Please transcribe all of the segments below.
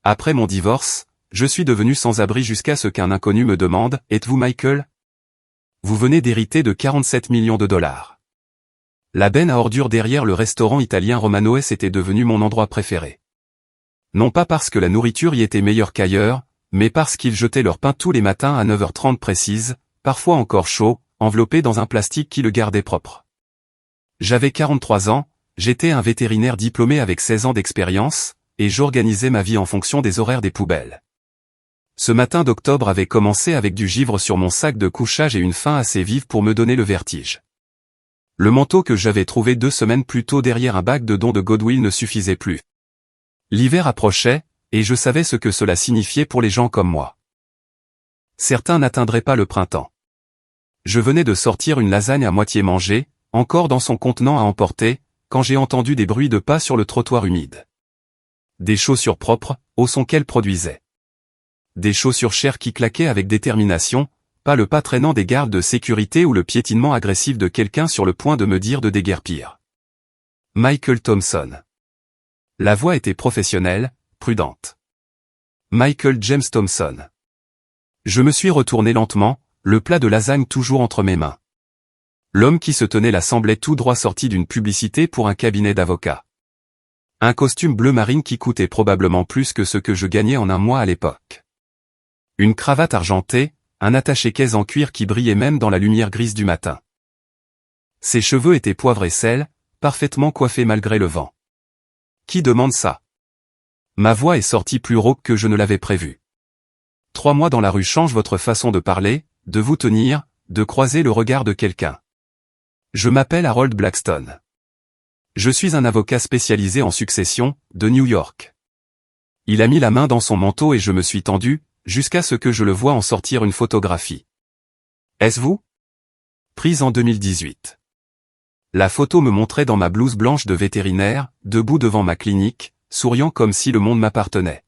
Après mon divorce, je suis devenu sans-abri jusqu'à ce qu'un inconnu me demande « Êtes-vous Michael ?» Vous venez d'hériter de 47 millions de dollars. La benne à ordures derrière le restaurant italien Romano's était devenu mon endroit préféré. Non pas parce que la nourriture y était meilleure qu'ailleurs, mais parce qu'ils jetaient leur pain tous les matins à 9h30 précise, parfois encore chaud, enveloppé dans un plastique qui le gardait propre. J'avais 43 ans, j'étais un vétérinaire diplômé avec 16 ans d'expérience, et j'organisais ma vie en fonction des horaires des poubelles. Ce matin d'octobre avait commencé avec du givre sur mon sac de couchage et une faim assez vive pour me donner le vertige. Le manteau que j'avais trouvé 2 semaines plus tôt derrière un bac de dons de Goodwill ne suffisait plus. L'hiver approchait, et je savais ce que cela signifiait pour les gens comme moi. Certains n'atteindraient pas le printemps. Je venais de sortir une lasagne à moitié mangée, encore dans son contenant à emporter, quand j'ai entendu des bruits de pas sur le trottoir humide. Des chaussures propres, au son qu'elles produisaient. Des chaussures chères qui claquaient avec détermination, pas le pas traînant des gardes de sécurité ou le piétinement agressif de quelqu'un sur le point de me dire de déguerpir. Michael Thompson. La voix était professionnelle, prudente. Michael James Thompson. Je me suis retourné lentement, le plat de lasagne toujours entre mes mains. L'homme qui se tenait là semblait tout droit sorti d'une publicité pour un cabinet d'avocats. Un costume bleu marine qui coûtait probablement plus que ce que je gagnais en un mois à l'époque. Une cravate argentée, un attaché-caisse en cuir qui brillait même dans la lumière grise du matin. Ses cheveux étaient poivre et sel, parfaitement coiffés malgré le vent. Qui demande ça? Ma voix est sortie plus rauque que je ne l'avais prévu. 3 mois dans la rue changent votre façon de parler, de vous tenir, de croiser le regard de quelqu'un. Je m'appelle Harold Blackstone. Je suis un avocat spécialisé en succession, de New York. Il a mis la main dans son manteau et je me suis tendu, jusqu'à ce que je le voie en sortir une photographie. Est-ce vous? Prise en 2018. La photo me montrait dans ma blouse blanche de vétérinaire, debout devant ma clinique, souriant comme si le monde m'appartenait.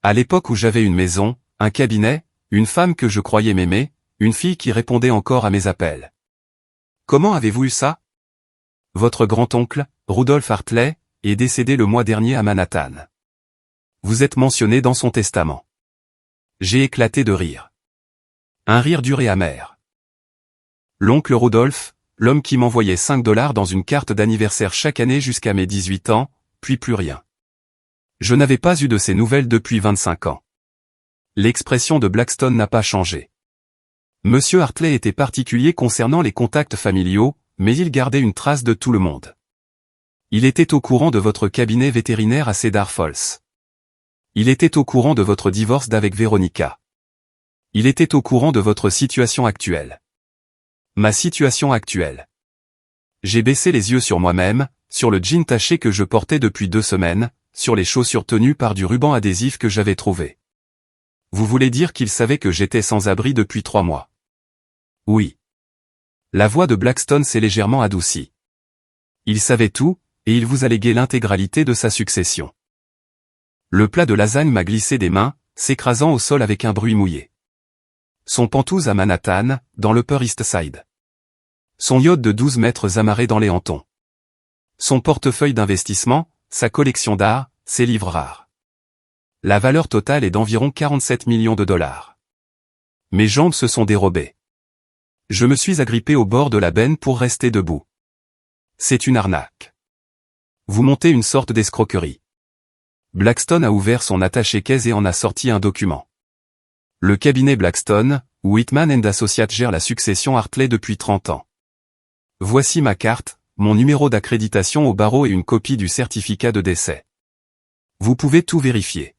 À l'époque où j'avais une maison, un cabinet, une femme que je croyais m'aimer, une fille qui répondait encore à mes appels. Comment avez-vous eu ça? Votre grand-oncle, Rudolph Hartley, est décédé le mois dernier à Manhattan. Vous êtes mentionné dans son testament. J'ai éclaté de rire. Un rire dur et amer. L'oncle Rudolph, l'homme qui m'envoyait 5 $ dans une carte d'anniversaire chaque année jusqu'à mes 18 ans, puis plus rien. Je n'avais pas eu de ses nouvelles depuis 25 ans. L'expression de Blackstone n'a pas changé. Monsieur Hartley était particulier concernant les contacts familiaux, mais il gardait une trace de tout le monde. Il était au courant de votre cabinet vétérinaire à Cedar Falls. Il était au courant de votre divorce d'avec Veronica. Il était au courant de votre situation actuelle. Ma situation actuelle. J'ai baissé les yeux sur moi-même, sur le jean taché que je portais depuis 2 semaines, sur les chaussures tenues par du ruban adhésif que j'avais trouvé. Vous voulez dire qu'il savait que j'étais sans abri depuis 3 mois? Oui. La voix de Blackstone s'est légèrement adoucie. Il savait tout, et il vous a légué l'intégralité de sa succession. Le plat de lasagne m'a glissé des mains, s'écrasant au sol avec un bruit mouillé. Son pantouse à Manhattan, dans l'Upper East Side. Son yacht de 12 mètres amarré dans les hantons. Son portefeuille d'investissement, sa collection d'art, ses livres rares. La valeur totale est d'environ 47 millions de dollars. Mes jambes se sont dérobées. Je me suis agrippé au bord de la benne pour rester debout. C'est une arnaque. Vous montez une sorte d'escroquerie. Blackstone a ouvert son attaché-caisse et en a sorti un document. Le cabinet Blackstone, Whitman & Associates gère la succession Hartley depuis 30 ans. Voici ma carte, mon numéro d'accréditation au barreau et une copie du certificat de décès. Vous pouvez tout vérifier.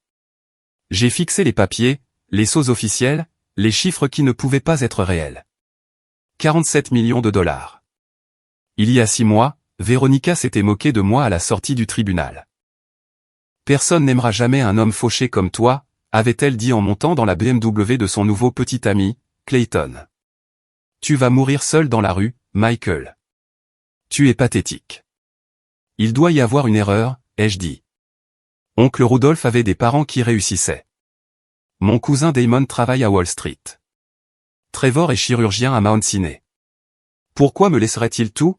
J'ai fixé les papiers, les sceaux officiels, les chiffres qui ne pouvaient pas être réels. 47 millions de dollars. Il y a 6 mois, Veronica s'était moquée de moi à la sortie du tribunal. Personne n'aimera jamais un homme fauché comme toi, avait-elle dit en montant dans la BMW de son nouveau petit ami, Clayton. Tu vas mourir seul dans la rue, Michael. Tu es pathétique. Il doit y avoir une erreur, ai-je dit. Oncle Rudolph avait des parents qui réussissaient. Mon cousin Damon travaille à Wall Street. Trevor est chirurgien à Mount Sinai. Pourquoi me laisserait-il tout?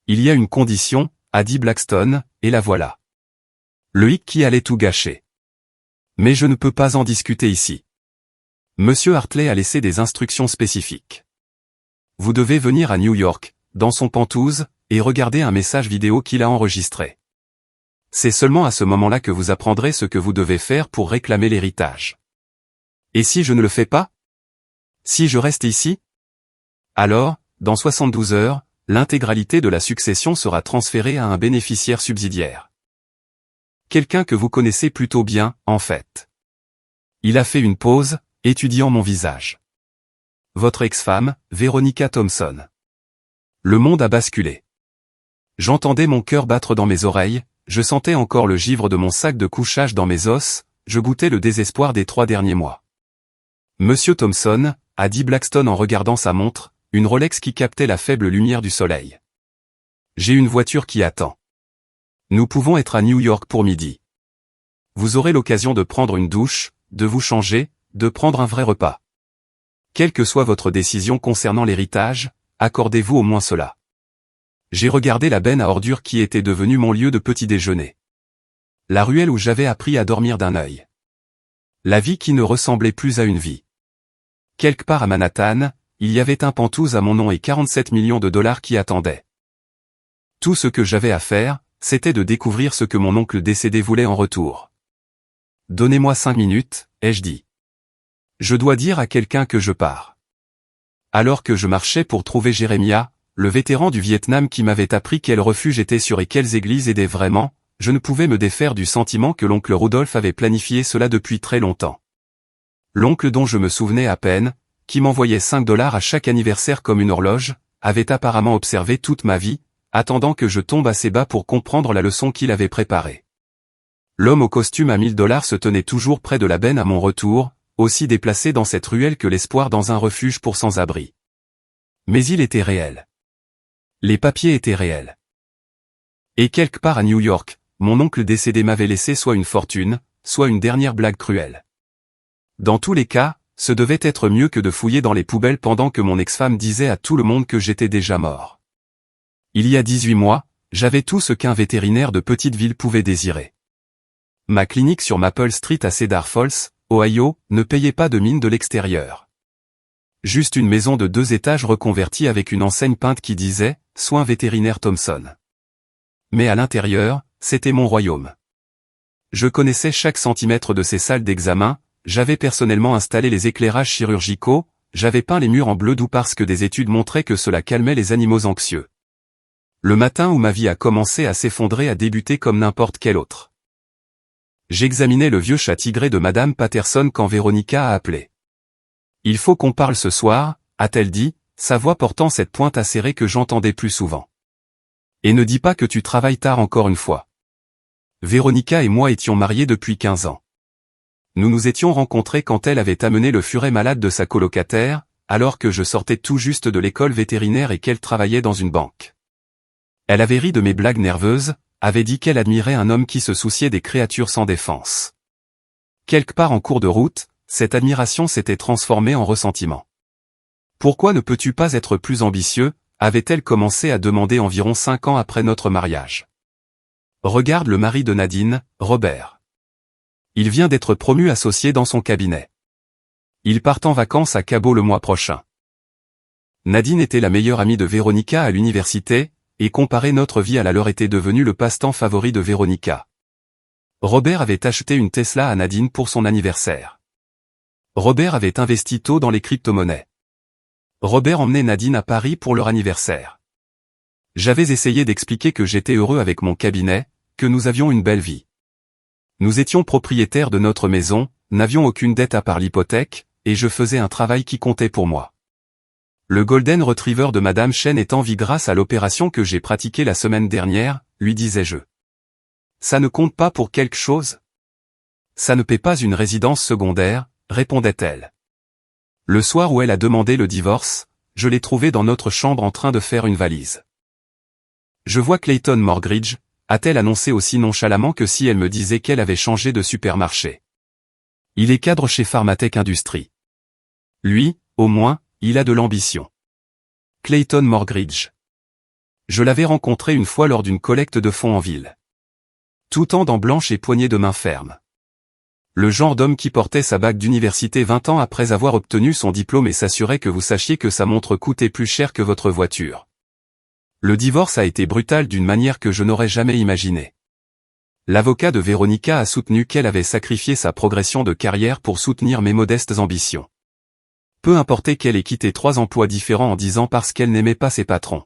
Il y a une condition, a dit Blackstone, et la voilà. Le hic qui allait tout gâcher. Mais je ne peux pas en discuter ici. Monsieur Hartley a laissé des instructions spécifiques. Vous devez venir à New York, dans son Penthouse, et regarder un message vidéo qu'il a enregistré. C'est seulement à ce moment-là que vous apprendrez ce que vous devez faire pour réclamer l'héritage. Et si je ne le fais pas? Si je reste ici? Alors, dans 72 heures, l'intégralité de la succession sera transférée à un bénéficiaire subsidiaire. Quelqu'un que vous connaissez plutôt bien, en fait. Il a fait une pause, étudiant mon visage. Votre ex-femme, Veronica Thompson. Le monde a basculé. J'entendais mon cœur battre dans mes oreilles, je sentais encore le givre de mon sac de couchage dans mes os, je goûtais le désespoir des 3 derniers mois. Monsieur Thompson, a dit Blackstone en regardant sa montre, une Rolex qui captait la faible lumière du soleil. J'ai une voiture qui attend. Nous pouvons être à New York pour midi. Vous aurez l'occasion de prendre une douche, de vous changer, de prendre un vrai repas. Quelle que soit votre décision concernant l'héritage, accordez-vous au moins cela. J'ai regardé la benne à ordures qui était devenue mon lieu de petit déjeuner. La ruelle où j'avais appris à dormir d'un œil. La vie qui ne ressemblait plus à une vie. Quelque part à Manhattan, il y avait un Penthouse à mon nom et 47 millions de dollars qui attendaient. Tout ce que j'avais à faire, c'était de découvrir ce que mon oncle décédé voulait en retour. Donnez-moi 5 minutes, ai-je dit. Je dois dire à quelqu'un que je pars. Alors que je marchais pour trouver Jérémia, le vétéran du Vietnam qui m'avait appris quel refuge était sûr et quelles églises aidaient vraiment, je ne pouvais me défaire du sentiment que l'oncle Rudolph avait planifié cela depuis très longtemps. L'oncle dont je me souvenais à peine, qui m'envoyait 5 dollars à chaque anniversaire comme une horloge, avait apparemment observé toute ma vie, attendant que je tombe assez bas pour comprendre la leçon qu'il avait préparée. L'homme au costume à 1000 dollars se tenait toujours près de la benne à mon retour, aussi déplacé dans cette ruelle que l'espoir dans un refuge pour sans-abri. Mais il était réel. Les papiers étaient réels. Et quelque part à New York, mon oncle décédé m'avait laissé soit une fortune, soit une dernière blague cruelle. Dans tous les cas, ce devait être mieux que de fouiller dans les poubelles pendant que mon ex-femme disait à tout le monde que j'étais déjà mort. Il y a 18 mois, j'avais tout ce qu'un vétérinaire de petite ville pouvait désirer. Ma clinique sur Maple Street à Cedar Falls, Ohio, ne payait pas de mine de l'extérieur. Juste une maison de 2 étages reconvertie avec une enseigne peinte qui disait « Soins vétérinaires Thompson ». Mais à l'intérieur, c'était mon royaume. Je connaissais chaque centimètre de ces salles d'examen, j'avais personnellement installé les éclairages chirurgicaux, j'avais peint les murs en bleu doux parce que des études montraient que cela calmait les animaux anxieux. Le matin où ma vie a commencé à s'effondrer a débuté comme n'importe quel autre. J'examinais le vieux chat tigré de Madame Patterson quand Veronica a appelé. « Il faut qu'on parle ce soir », a-t-elle dit, sa voix portant cette pointe acérée que j'entendais plus souvent. « Et ne dis pas que tu travailles tard encore une fois. » Veronica et moi étions mariés depuis 15 ans. Nous nous étions rencontrés quand elle avait amené le furet malade de sa colocataire, alors que je sortais tout juste de l'école vétérinaire et qu'elle travaillait dans une banque. Elle avait ri de mes blagues nerveuses, avait dit qu'elle admirait un homme qui se souciait des créatures sans défense. Quelque part en cours de route, cette admiration s'était transformée en ressentiment. « Pourquoi ne peux-tu pas être plus ambitieux ?» avait-elle commencé à demander environ 5 ans après notre mariage. Regarde le mari de Nadine, Robert. Il vient d'être promu associé dans son cabinet. Il part en vacances à Cabo le mois prochain. Nadine était la meilleure amie de Veronica à l'université, et comparer notre vie à la leur était devenu le passe-temps favori de Veronica. Robert avait acheté une Tesla à Nadine pour son anniversaire. Robert avait investi tôt dans les crypto-monnaies. Robert emmenait Nadine à Paris pour leur anniversaire. J'avais essayé d'expliquer que j'étais heureux avec mon cabinet, que nous avions une belle vie. Nous étions propriétaires de notre maison, n'avions aucune dette à part l'hypothèque, et je faisais un travail qui comptait pour moi. Le Golden Retriever de Madame Chen est en vie grâce à l'opération que j'ai pratiquée la semaine dernière, lui disais-je. Ça ne compte pas pour quelque chose? Ça ne paie pas une résidence secondaire, répondait-elle. Le soir où elle a demandé le divorce, je l'ai trouvée dans notre chambre en train de faire une valise. Je vois Clayton Morgridge, a-t-elle annoncé aussi nonchalamment que si elle me disait qu'elle avait changé de supermarché. Il est cadre chez Pharmatech Industries. Lui, au moins, il a de l'ambition. Clayton Morgridge. Je l'avais rencontré une fois lors d'une collecte de fonds en ville. Tout en dents blanches et poignées de main ferme. Le genre d'homme qui portait sa bague d'université 20 ans après avoir obtenu son diplôme et s'assurait que vous sachiez que sa montre coûtait plus cher que votre voiture. Le divorce a été brutal d'une manière que je n'aurais jamais imaginée. L'avocat de Véronica a soutenu qu'elle avait sacrifié sa progression de carrière pour soutenir mes modestes ambitions. Peu importait qu'elle ait quitté 3 emplois différents en 10 ans parce qu'elle n'aimait pas ses patrons.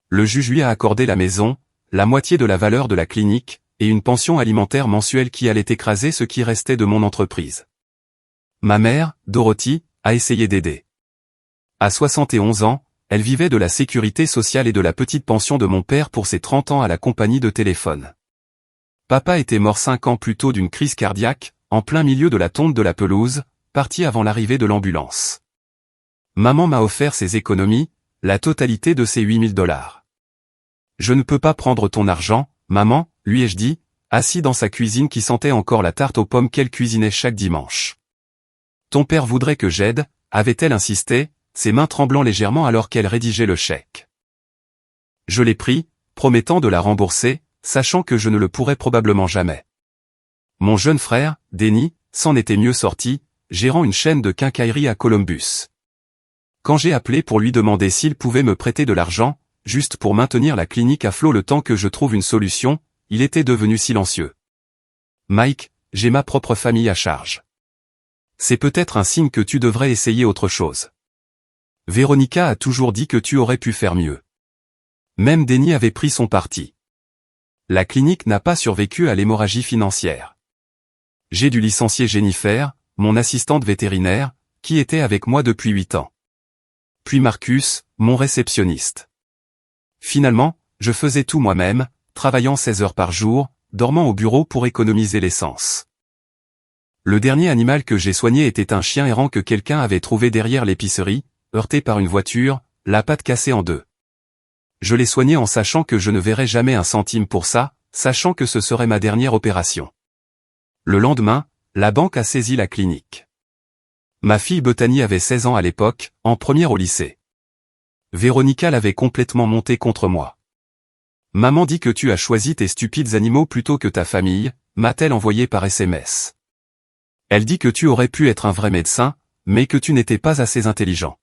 Le juge lui a accordé la maison, la moitié de la valeur de la clinique, et une pension alimentaire mensuelle qui allait écraser ce qui restait de mon entreprise. Ma mère, Dorothy, a essayé d'aider. À 71 ans, elle vivait de la sécurité sociale et de la petite pension de mon père pour ses 30 ans à la compagnie de téléphone. Papa était mort 5 ans plus tôt d'une crise cardiaque, en plein milieu de la tonte de la pelouse, parti avant l'arrivée de l'ambulance. Maman m'a offert ses économies, la totalité de ses $8 000. Je ne peux pas prendre ton argent, maman, lui ai-je dit, assis dans sa cuisine qui sentait encore la tarte aux pommes qu'elle cuisinait chaque dimanche. Ton père voudrait que j'aide, avait-elle insisté, ses mains tremblant légèrement alors qu'elle rédigeait le chèque. Je l'ai pris, promettant de la rembourser, sachant que je ne le pourrais probablement jamais. Mon jeune frère, Denny, s'en était mieux sorti, gérant une chaîne de quincaillerie à Columbus. Quand j'ai appelé pour lui demander s'il pouvait me prêter de l'argent, juste pour maintenir la clinique à flot le temps que je trouve une solution, il était devenu silencieux. Mike, j'ai ma propre famille à charge. C'est peut-être un signe que tu devrais essayer autre chose. Véronica a toujours dit que tu aurais pu faire mieux. Même Denny avait pris son parti. La clinique n'a pas survécu à l'hémorragie financière. J'ai dû licencier Jennifer, mon assistante vétérinaire, qui était avec moi depuis 8 ans. Puis Marcus, mon réceptionniste. Finalement, je faisais tout moi-même, travaillant 16 heures par jour, dormant au bureau pour économiser l'essence. Le dernier animal que j'ai soigné était un chien errant que quelqu'un avait trouvé derrière l'épicerie, heurté par une voiture, la patte cassée en 2. Je l'ai soigné en sachant que je ne verrais jamais un centime pour ça, sachant que ce serait ma dernière opération. Le lendemain, la banque a saisi la clinique. Ma fille Bethany avait 16 ans à l'époque, en première au lycée. Véronica l'avait complètement montée contre moi. Maman dit que tu as choisi tes stupides animaux plutôt que ta famille, m'a-t-elle envoyé par SMS. Elle dit que tu aurais pu être un vrai médecin, mais que tu n'étais pas assez intelligent.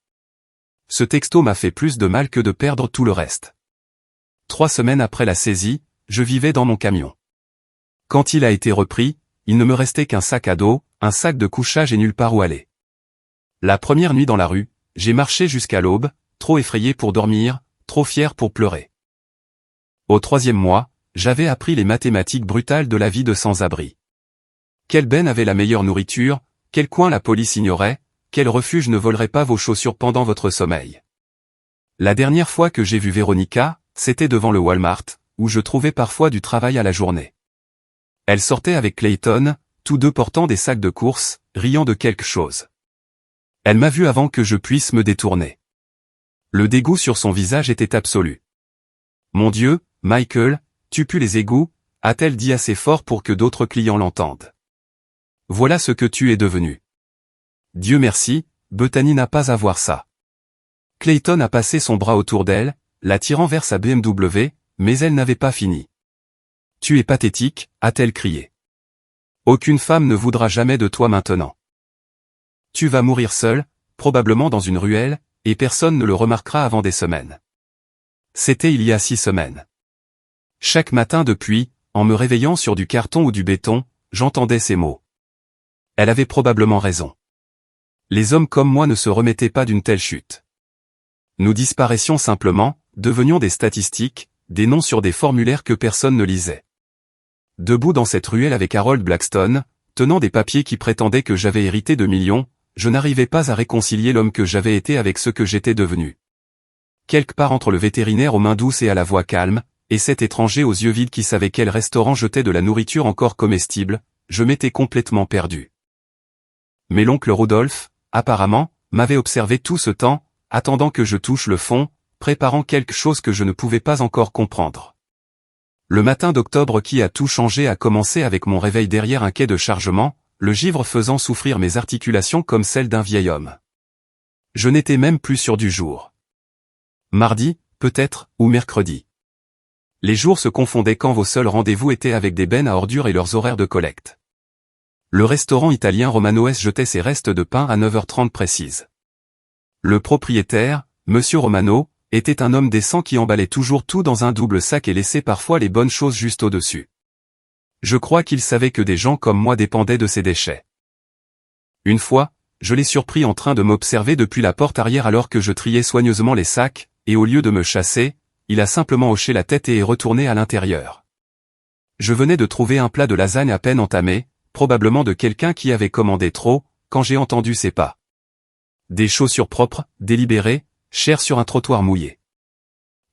Ce texto m'a fait plus de mal que de perdre tout le reste. 3 semaines après la saisie, je vivais dans mon camion. Quand il a été repris, il ne me restait qu'un sac à dos, un sac de couchage et nulle part où aller. La première nuit dans la rue, j'ai marché jusqu'à l'aube, trop effrayé pour dormir, trop fier pour pleurer. Au 3e mois, j'avais appris les mathématiques brutales de la vie de sans-abri. Quelle benne avait la meilleure nourriture, quel coin la police ignorait, quel refuge ne volerait pas vos chaussures pendant votre sommeil. La dernière fois que j'ai vu Véronica, c'était devant le Walmart, où je trouvais parfois du travail à la journée. Elle sortait avec Clayton, tous deux portant des sacs de course, riant de quelque chose. Elle m'a vu avant que je puisse me détourner. Le dégoût sur son visage était absolu. « Mon Dieu, Michael, tu pues les égouts », a-t-elle dit assez fort pour que d'autres clients l'entendent. Voilà ce que tu es devenu. Dieu merci, Bethany n'a pas à voir ça. Clayton a passé son bras autour d'elle, la tirant vers sa BMW, mais elle n'avait pas fini. Tu es pathétique, a-t-elle crié. Aucune femme ne voudra jamais de toi maintenant. Tu vas mourir seul, probablement dans une ruelle, et personne ne le remarquera avant des semaines. C'était il y a 6 semaines. Chaque matin depuis, en me réveillant sur du carton ou du béton, j'entendais ces mots. Elle avait probablement raison. Les hommes comme moi ne se remettaient pas d'une telle chute. Nous disparaissions simplement, devenions des statistiques, des noms sur des formulaires que personne ne lisait. Debout dans cette ruelle avec Harold Blackstone, tenant des papiers qui prétendaient que j'avais hérité de millions, je n'arrivais pas à réconcilier l'homme que j'avais été avec ce que j'étais devenu. Quelque part entre le vétérinaire aux mains douces et à la voix calme, et cet étranger aux yeux vides qui savait quel restaurant jetait de la nourriture encore comestible, je m'étais complètement perdu. Mais l'oncle Rodolphe, apparemment, m'avait observé tout ce temps, attendant que je touche le fond, préparant quelque chose que je ne pouvais pas encore comprendre. Le matin d'octobre qui a tout changé a commencé avec mon réveil derrière un quai de chargement, le givre faisant souffrir mes articulations comme celles d'un vieil homme. Je n'étais même plus sûr du jour. Mardi, peut-être, ou mercredi. Les jours se confondaient quand vos seuls rendez-vous étaient avec des bennes à ordures et leurs horaires de collecte. Le restaurant italien Romano's jetait ses restes de pain à 9h30 précise. Le propriétaire, Monsieur Romano, était un homme décent qui emballait toujours tout dans un double sac et laissait parfois les bonnes choses juste au-dessus. Je crois qu'il savait que des gens comme moi dépendaient de ces déchets. Une fois, je l'ai surpris en train de m'observer depuis la porte arrière alors que je triais soigneusement les sacs, et au lieu de me chasser, il a simplement hoché la tête et est retourné à l'intérieur. Je venais de trouver un plat de lasagne à peine entamé, probablement de quelqu'un qui avait commandé trop, quand j'ai entendu ses pas. Des chaussures propres, délibérées, chères sur un trottoir mouillé.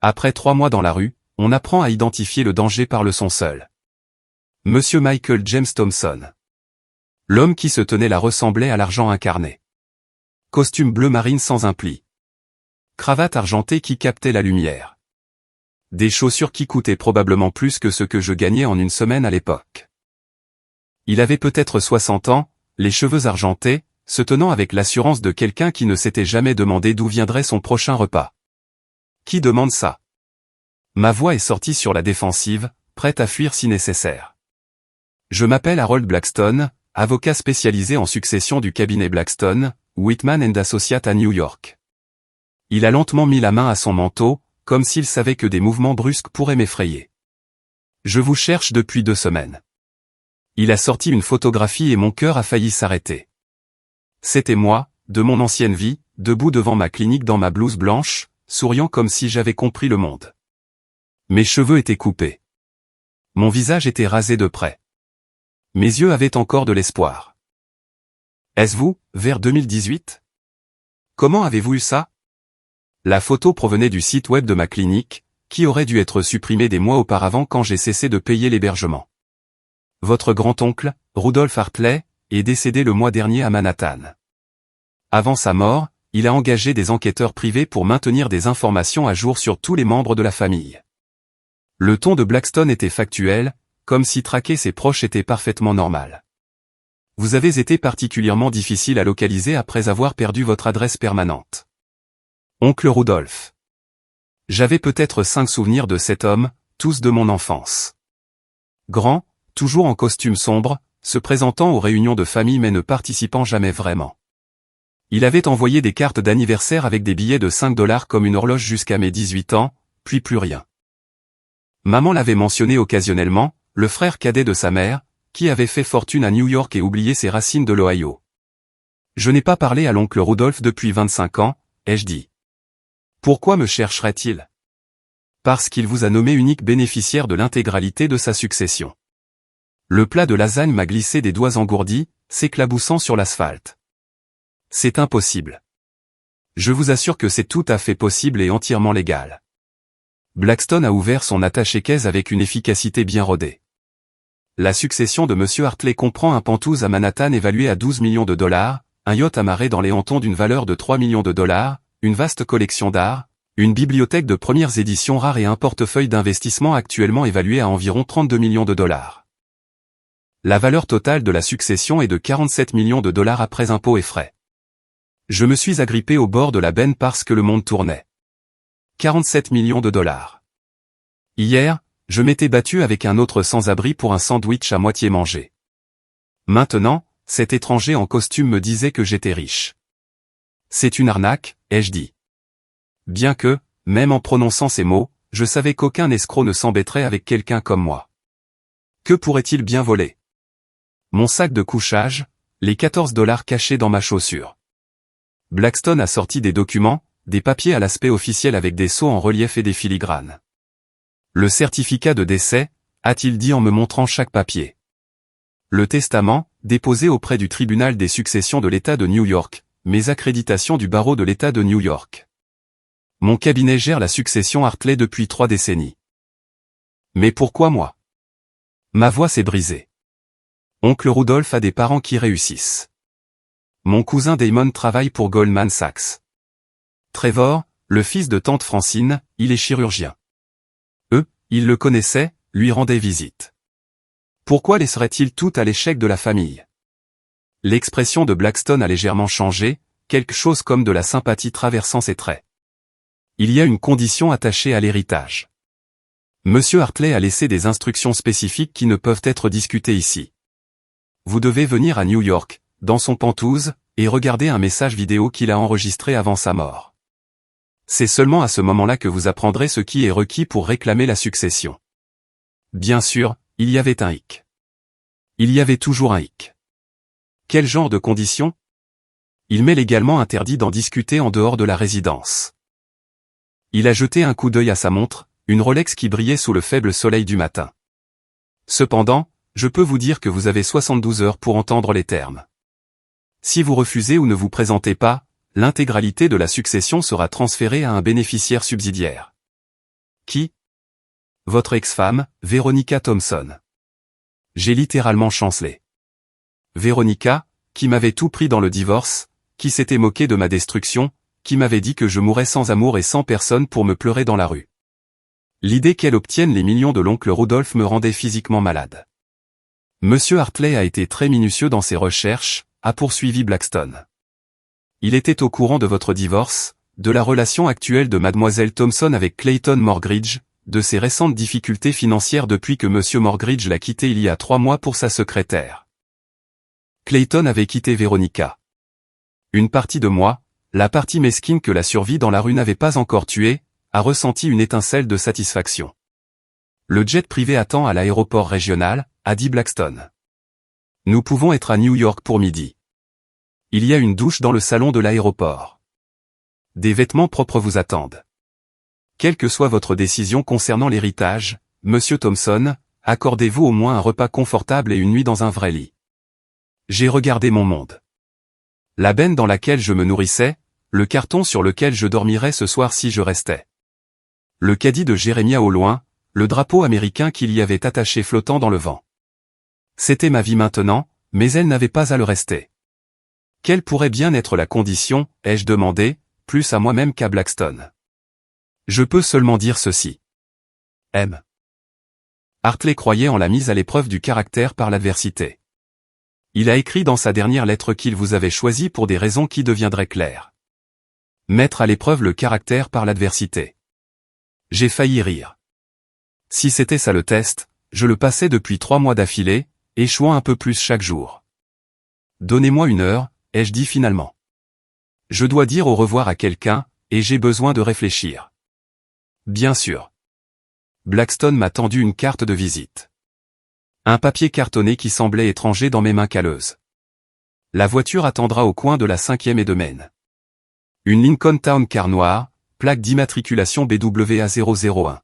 Après 3 mois dans la rue, on apprend à identifier le danger par le son seul. Monsieur Michael James Thompson. L'homme qui se tenait là ressemblait à l'argent incarné. Costume bleu marine sans un pli. Cravate argentée qui captait la lumière. Des chaussures qui coûtaient probablement plus que ce que je gagnais en une semaine à l'époque. Il avait peut-être 60 ans, les cheveux argentés, se tenant avec l'assurance de quelqu'un qui ne s'était jamais demandé d'où viendrait son prochain repas. Qui demande ça? Ma voix est sortie sur la défensive, prête à fuir si nécessaire. Je m'appelle Harold Blackstone, avocat spécialisé en succession du cabinet Blackstone, Whitman & Associates à New York. Il a lentement mis la main à son manteau, comme s'il savait que des mouvements brusques pourraient m'effrayer. Je vous cherche depuis 2 semaines. Il a sorti une photographie et mon cœur a failli s'arrêter. C'était moi, de mon ancienne vie, debout devant ma clinique dans ma blouse blanche, souriant comme si j'avais compris le monde. Mes cheveux étaient coupés. Mon visage était rasé de près. Mes yeux avaient encore de l'espoir. Est-ce vous, vers 2018? Comment avez-vous eu ça? La photo provenait du site web de ma clinique, qui aurait dû être supprimé des mois auparavant quand j'ai cessé de payer l'hébergement. Votre grand-oncle, Rudolph Hartley, est décédé le mois dernier à Manhattan. Avant sa mort, il a engagé des enquêteurs privés pour maintenir des informations à jour sur tous les membres de la famille. Le ton de Blackstone était factuel, comme si traquer ses proches était parfaitement normal. Vous avez été particulièrement difficile à localiser après avoir perdu votre adresse permanente. Oncle Rudolph. J'avais peut-être 5 souvenirs de cet homme, tous de mon enfance. Grand, toujours en costume sombre, se présentant aux réunions de famille mais ne participant jamais vraiment. Il avait envoyé des cartes d'anniversaire avec des billets de 5 $ comme une horloge jusqu'à mes 18 ans, puis plus rien. Maman l'avait mentionné occasionnellement, le frère cadet de sa mère, qui avait fait fortune à New York et oublié ses racines de l'Ohio. Je n'ai pas parlé à l'oncle Rudolph depuis 25 ans, ai-je dit. Pourquoi me chercherait-il? Parce qu'il vous a nommé unique bénéficiaire de l'intégralité de sa succession. Le plat de lasagne m'a glissé des doigts engourdis, s'éclaboussant sur l'asphalte. C'est impossible. Je vous assure que c'est tout à fait possible et entièrement légal. Blackstone a ouvert son attaché-caisse avec une efficacité bien rodée. La succession de Monsieur Hartley comprend un Penthouse à Manhattan évalué à 12 millions de $, un yacht amarré dans les hantons d'une valeur de 3 millions de $, une vaste collection d'art, une bibliothèque de premières éditions rares et un portefeuille d'investissement actuellement évalué à environ 32 millions de $. La valeur totale de la succession est de 47 millions de $ après impôts et frais. Je me suis agrippé au bord de la benne parce que le monde tournait. 47 millions de $. Hier, je m'étais battu avec un autre sans-abri pour un sandwich à moitié mangé. Maintenant, cet étranger en costume me disait que j'étais riche. C'est une arnaque, ai-je dit. Bien que, même en prononçant ces mots, je savais qu'aucun escroc ne s'embêterait avec quelqu'un comme moi. Que pourrait-il bien voler? Mon sac de couchage, les 14 $ cachés dans ma chaussure. Blackstone a sorti des documents, des papiers à l'aspect officiel avec des sceaux en relief et des filigranes. Le certificat de décès, a-t-il dit en me montrant chaque papier. Le testament, déposé auprès du tribunal des successions de l'État de New York, mes accréditations du barreau de l'État de New York. Mon cabinet gère la succession Hartley depuis 3 décennies. Mais pourquoi moi? Ma voix s'est brisée. Oncle Rudolph a des parents qui réussissent. Mon cousin Damon travaille pour Goldman Sachs. Trevor, le fils de tante Francine, il est chirurgien. Eux, ils le connaissaient, lui rendaient visite. Pourquoi laisserait-il tout à l'échec de la famille? L'expression de Blackstone a légèrement changé, quelque chose comme de la sympathie traversant ses traits. Il y a une condition attachée à l'héritage. Monsieur Hartley a laissé des instructions spécifiques qui ne peuvent être discutées ici. Vous devez venir à New York, dans son Penthouse, et regarder un message vidéo qu'il a enregistré avant sa mort. C'est seulement à ce moment-là que vous apprendrez ce qui est requis pour réclamer la succession. Bien sûr, il y avait un hic. Il y avait toujours un hic. Quel genre de conditions? Il m'est légalement interdit d'en discuter en dehors de la résidence. Il a jeté un coup d'œil à sa montre, une Rolex qui brillait sous le faible soleil du matin. Cependant, je peux vous dire que vous avez 72 heures pour entendre les termes. Si vous refusez ou ne vous présentez pas, l'intégralité de la succession sera transférée à un bénéficiaire subsidiaire. Qui? Votre ex-femme, Veronica Thompson. J'ai littéralement chancelé. Veronica, qui m'avait tout pris dans le divorce, qui s'était moqué de ma destruction, qui m'avait dit que je mourrais sans amour et sans personne pour me pleurer dans la rue. L'idée qu'elle obtienne les millions de l'oncle Rudolph me rendait physiquement malade. Monsieur Hartley a été très minutieux dans ses recherches, a poursuivi Blackstone. Il était au courant de votre divorce, de la relation actuelle de mademoiselle Thompson avec Clayton Morgridge, de ses récentes difficultés financières depuis que monsieur Morgridge l'a quitté il y a 3 mois pour sa secrétaire. Clayton avait quitté Veronica. Une partie de moi, la partie mesquine que la survie dans la rue n'avait pas encore tuée, a ressenti une étincelle de satisfaction. Le jet privé attend à l'aéroport régional, a dit Blackstone. Nous pouvons être à New York pour midi. Il y a une douche dans le salon de l'aéroport. Des vêtements propres vous attendent. Quelle que soit votre décision concernant l'héritage, monsieur Thompson, accordez-vous au moins un repas confortable et une nuit dans un vrai lit. J'ai regardé mon monde. La benne dans laquelle je me nourrissais, le carton sur lequel je dormirais ce soir si je restais. Le caddie de Jérémia au loin, le drapeau américain qu'il y avait attaché flottant dans le vent. C'était ma vie maintenant, mais elle n'avait pas à le rester. Quelle pourrait bien être la condition, ai-je demandé, plus à moi-même qu'à Blackstone. Je peux seulement dire ceci. M. Hartley croyait en la mise à l'épreuve du caractère par l'adversité. Il a écrit dans sa dernière lettre qu'il vous avait choisi pour des raisons qui deviendraient claires. Mettre à l'épreuve le caractère par l'adversité. J'ai failli rire. Si c'était ça le test, je le passais depuis 3 mois d'affilée, échouant un peu plus chaque jour. Donnez-moi 1 heure, ai-je dit finalement. Je dois dire au revoir à quelqu'un, et j'ai besoin de réfléchir. Bien sûr. Blackstone m'a tendu une carte de visite. Un papier cartonné qui semblait étranger dans mes mains calleuses. La voiture attendra au coin de la 5e et de Maine. Une Lincoln Town Car noire, plaque d'immatriculation BWA001.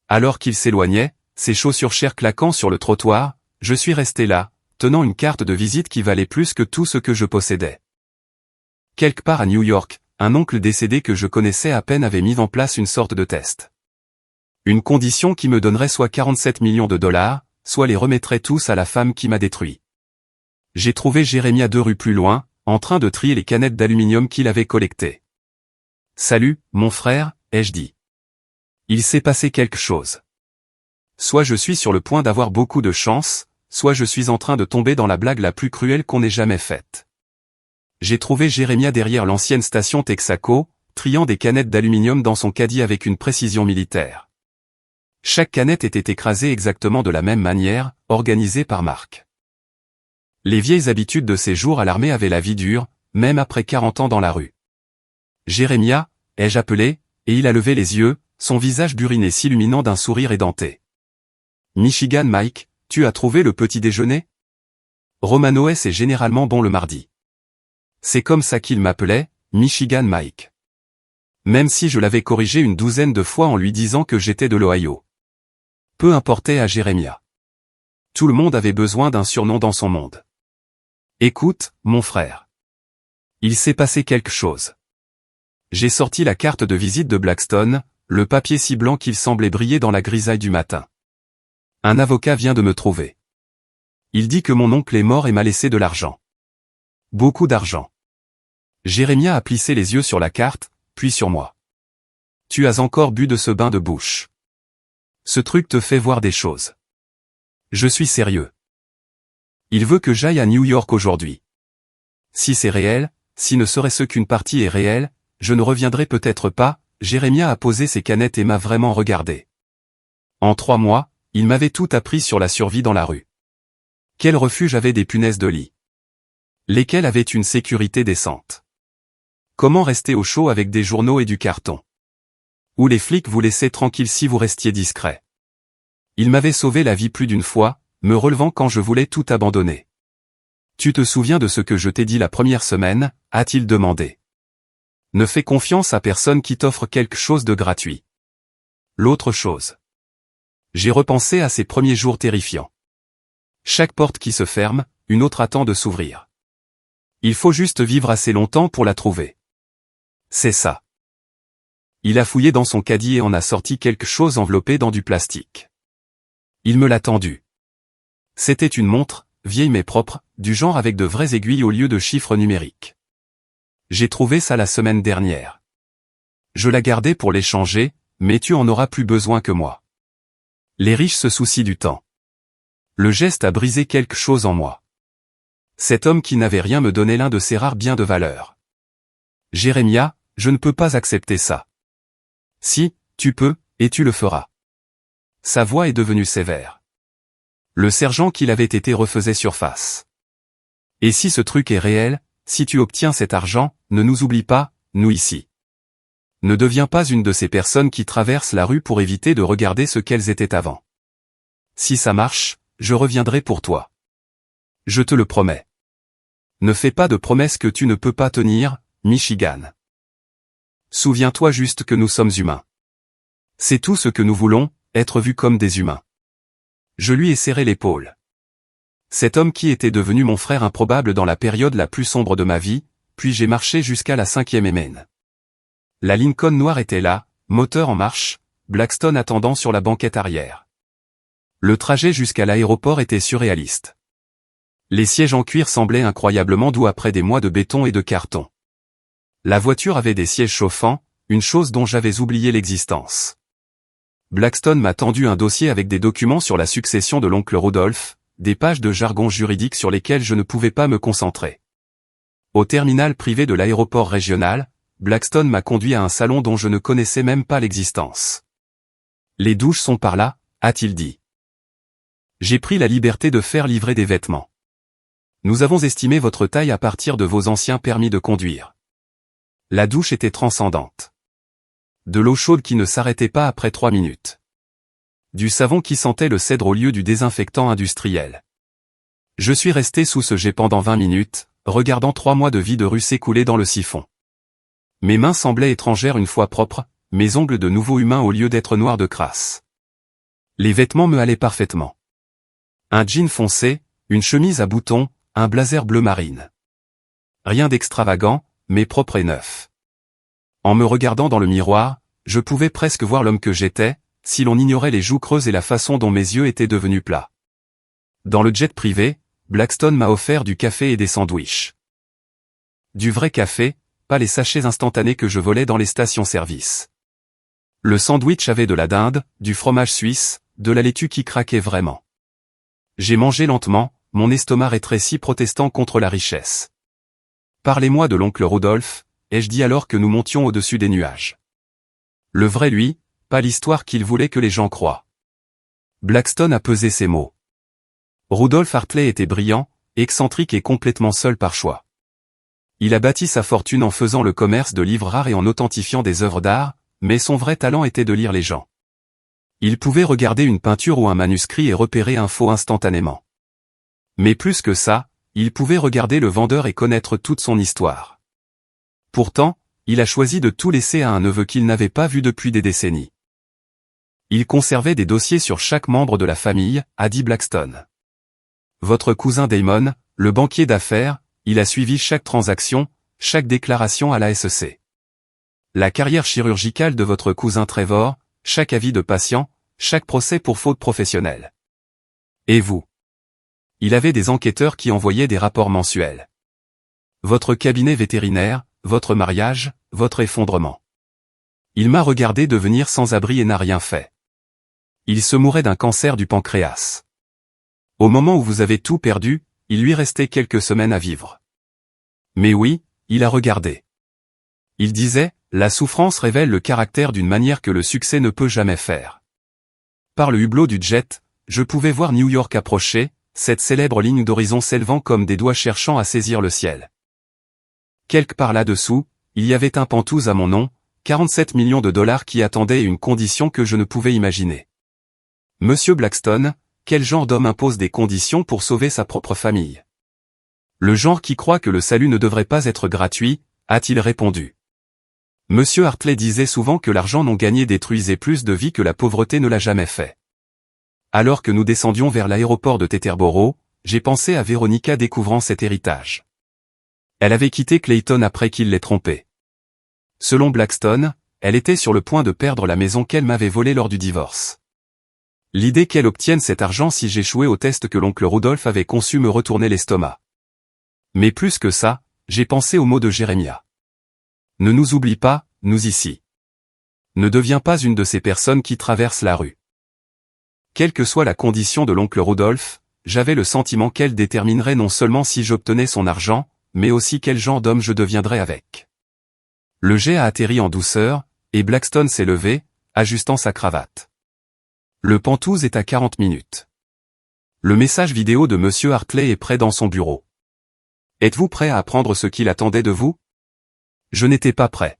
Alors qu'il s'éloignait, ses chaussures chères claquant sur le trottoir, je suis resté là, tenant une carte de visite qui valait plus que tout ce que je possédais. Quelque part à New York, un oncle décédé que je connaissais à peine avait mis en place une sorte de test. Une condition qui me donnerait soit 47 millions de dollars, soit les remettrait tous à la femme qui m'a détruit. J'ai trouvé Jérémia 2 rues plus loin, en train de trier les canettes d'aluminium qu'il avait collectées. Salut, mon frère, ai-je dit. Il s'est passé quelque chose. Soit je suis sur le point d'avoir beaucoup de chance, soit je suis en train de tomber dans la blague la plus cruelle qu'on ait jamais faite. J'ai trouvé Jérémia derrière l'ancienne station Texaco, triant des canettes d'aluminium dans son caddie avec une précision militaire. Chaque canette était écrasée exactement de la même manière, organisée par marque. Les vieilles habitudes de ces jours à l'armée avaient la vie dure, même après 40 ans dans la rue. Jérémia, ai-je appelé, et il a levé les yeux, son visage buriné s'illuminant d'un sourire édenté. Michigan Mike, tu as trouvé le petit déjeuner? Romano S est généralement bon le mardi. C'est comme ça qu'il m'appelait, Michigan Mike. Même si je l'avais corrigé une 12aine de fois en lui disant que j'étais de l'Ohio. Peu importait à Jérémia. Tout le monde avait besoin d'un surnom dans son monde. Écoute, mon frère. Il s'est passé quelque chose. J'ai sorti la carte de visite de Blackstone, le papier si blanc qu'il semblait briller dans la grisaille du matin. Un avocat vient de me trouver. Il dit que mon oncle est mort et m'a laissé de l'argent. Beaucoup d'argent. Jérémia a plissé les yeux sur la carte, puis sur moi. Tu as encore bu de ce bain de bouche. Ce truc te fait voir des choses. Je suis sérieux. Il veut que j'aille à New York aujourd'hui. Si c'est réel, si ne serait-ce qu'une partie est réelle, je ne reviendrai peut-être pas. Jérémia a posé ses canettes et m'a vraiment regardé. En 3 mois, il m'avait tout appris sur la survie dans la rue. Quel refuge avait des punaises de lit? Lesquels avaient une sécurité décente? Comment rester au chaud avec des journaux et du carton? Où les flics vous laissaient tranquille si vous restiez discret? Il m'avait sauvé la vie plus d'une fois, me relevant quand je voulais tout abandonner. Tu te souviens de ce que je t'ai dit la première semaine, a-t-il demandé. Ne fais confiance à personne qui t'offre quelque chose de gratuit. L'autre chose. J'ai repensé à ces premiers jours terrifiants. Chaque porte qui se ferme, une autre attend de s'ouvrir. Il faut juste vivre assez longtemps pour la trouver. C'est ça. Il a fouillé dans son caddie et en a sorti quelque chose enveloppé dans du plastique. Il me l'a tendu. C'était une montre, vieille mais propre, du genre avec de vraies aiguilles au lieu de chiffres numériques. J'ai trouvé ça la semaine dernière. Je la gardais pour l'échanger, mais tu en auras plus besoin que moi. Les riches se soucient du temps. Le geste a brisé quelque chose en moi. Cet homme qui n'avait rien me donnait l'un de ses rares biens de valeur. Jérémia, je ne peux pas accepter ça. Si, tu peux, et tu le feras. Sa voix est devenue sévère. Le sergent qu'il avait été refaisait surface. Et si ce truc est réel, si tu obtiens cet argent, ne nous oublie pas, nous ici. Ne deviens pas une de ces personnes qui traversent la rue pour éviter de regarder ce qu'elles étaient avant. Si ça marche, je reviendrai pour toi. Je te le promets. Ne fais pas de promesses que tu ne peux pas tenir, Michigan. Souviens-toi juste que nous sommes humains. C'est tout ce que nous voulons, être vus comme des humains. Je lui ai serré l'épaule. Cet homme qui était devenu mon frère improbable dans la période la plus sombre de ma vie, puis j'ai marché jusqu'à la 5e Mn. La Lincoln noire était là, moteur en marche, Blackstone attendant sur la banquette arrière. Le trajet jusqu'à l'aéroport était surréaliste. Les sièges en cuir semblaient incroyablement doux après des mois de béton et de carton. La voiture avait des sièges chauffants, une chose dont j'avais oublié l'existence. Blackstone m'a tendu un dossier avec des documents sur la succession de l'oncle Rudolph, des pages de jargon juridique sur lesquelles je ne pouvais pas me concentrer. Au terminal privé de l'aéroport régional, Blackstone m'a conduit à un salon dont je ne connaissais même pas l'existence. Les douches sont par là, a-t-il dit. J'ai pris la liberté de faire livrer des vêtements. Nous avons estimé votre taille à partir de vos anciens permis de conduire. La douche était transcendante. De l'eau chaude qui ne s'arrêtait pas après 3 minutes. Du savon qui sentait le cèdre au lieu du désinfectant industriel. Je suis resté sous ce jet pendant 20 minutes, regardant 3 mois de vie de rue s'écouler dans le siphon. Mes mains semblaient étrangères une fois propres, mes ongles de nouveau humains au lieu d'être noirs de crasse. Les vêtements me allaient parfaitement. Un jean foncé, une chemise à boutons, un blazer bleu marine. Rien d'extravagant, mais propre et neuf. En me regardant dans le miroir, je pouvais presque voir l'homme que j'étais, si l'on ignorait les joues creuses et la façon dont mes yeux étaient devenus plats. Dans le jet privé, Blackstone m'a offert du café et des sandwichs. Du vrai café, pas les sachets instantanés que je volais dans les stations-service. Le sandwich avait de la dinde, du fromage suisse, de la laitue qui craquait vraiment. J'ai mangé lentement, mon estomac rétréci protestant contre la richesse. Parlez-moi de l'oncle Rudolph, ai-je dit alors que nous montions au-dessus des nuages. Le vrai lui, pas l'histoire qu'il voulait que les gens croient. Blackstone a pesé ses mots. Rudolph Hartley était brillant, excentrique et complètement seul par choix. Il a bâti sa fortune en faisant le commerce de livres rares et en authentifiant des œuvres d'art, mais son vrai talent était de lire les gens. Il pouvait regarder une peinture ou un manuscrit et repérer un faux instantanément. Mais plus que ça, il pouvait regarder le vendeur et connaître toute son histoire. Pourtant, il a choisi de tout laisser à un neveu qu'il n'avait pas vu depuis des décennies. Il conservait des dossiers sur chaque membre de la famille, a dit Blackstone. Votre cousin Damon, le banquier d'affaires, il a suivi chaque transaction, chaque déclaration à la SEC. La carrière chirurgicale de votre cousin Trevor, chaque avis de patient, chaque procès pour faute professionnelle. Et vous? Il avait des enquêteurs qui envoyaient des rapports mensuels. Votre cabinet vétérinaire, votre mariage, votre effondrement. Il m'a regardé devenir sans abri et n'a rien fait. Il se mourait d'un cancer du pancréas. Au moment où vous avez tout perdu, il lui restait quelques semaines à vivre. Mais oui, il a regardé. Il disait, la souffrance révèle le caractère d'une manière que le succès ne peut jamais faire. Par le hublot du jet, je pouvais voir New York approcher, cette célèbre ligne d'horizon s'élevant comme des doigts cherchant à saisir le ciel. Quelque part là-dessous, il y avait un pantouse à mon nom, 47 millions de dollars qui attendait une condition que je ne pouvais imaginer. Monsieur Blackstone, quel genre d'homme impose des conditions pour sauver sa propre famille? Le genre qui croit que le salut ne devrait pas être gratuit, a-t-il répondu. Monsieur Hartley disait souvent que l'argent non gagné détruisait plus de vies que la pauvreté ne l'a jamais fait. Alors que nous descendions vers l'aéroport de Teterboro, j'ai pensé à Veronica découvrant cet héritage. Elle avait quitté Clayton après qu'il l'ait trompée. Selon Blackstone, elle était sur le point de perdre la maison qu'elle m'avait volée lors du divorce. L'idée qu'elle obtienne cet argent si j'échouais au test que l'oncle Rudolph avait conçu me retournait l'estomac. Mais plus que ça, j'ai pensé aux mots de Jérémia. Ne nous oublie pas, nous ici. Ne deviens pas une de ces personnes qui traversent la rue. Quelle que soit la condition de l'oncle Rudolph, j'avais le sentiment qu'elle déterminerait non seulement si j'obtenais son argent, mais aussi quel genre d'homme je deviendrais avec. Le jet a atterri en douceur, et Blackstone s'est levé, ajustant sa cravate. Le pantouse est à 40 minutes. Le message vidéo de Monsieur Hartley est prêt dans son bureau. Êtes-vous prêt à apprendre ce qu'il attendait de vous? Je n'étais pas prêt.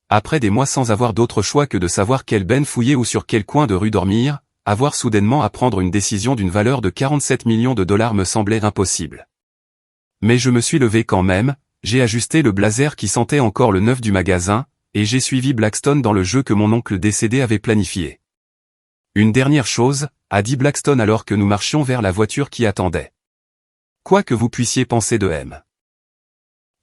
Après des mois sans avoir d'autre choix que de savoir quelle benne fouiller ou sur quel coin de rue dormir, avoir soudainement à prendre une décision d'une valeur de 47 millions de dollars me semblait impossible. Mais je me suis levé quand même, j'ai ajusté le blazer qui sentait encore le neuf du magasin, et j'ai suivi Blackstone dans le jeu que mon oncle décédé avait planifié. Une dernière chose, a dit Blackstone alors que nous marchions vers la voiture qui attendait. Quoi que vous puissiez penser de M.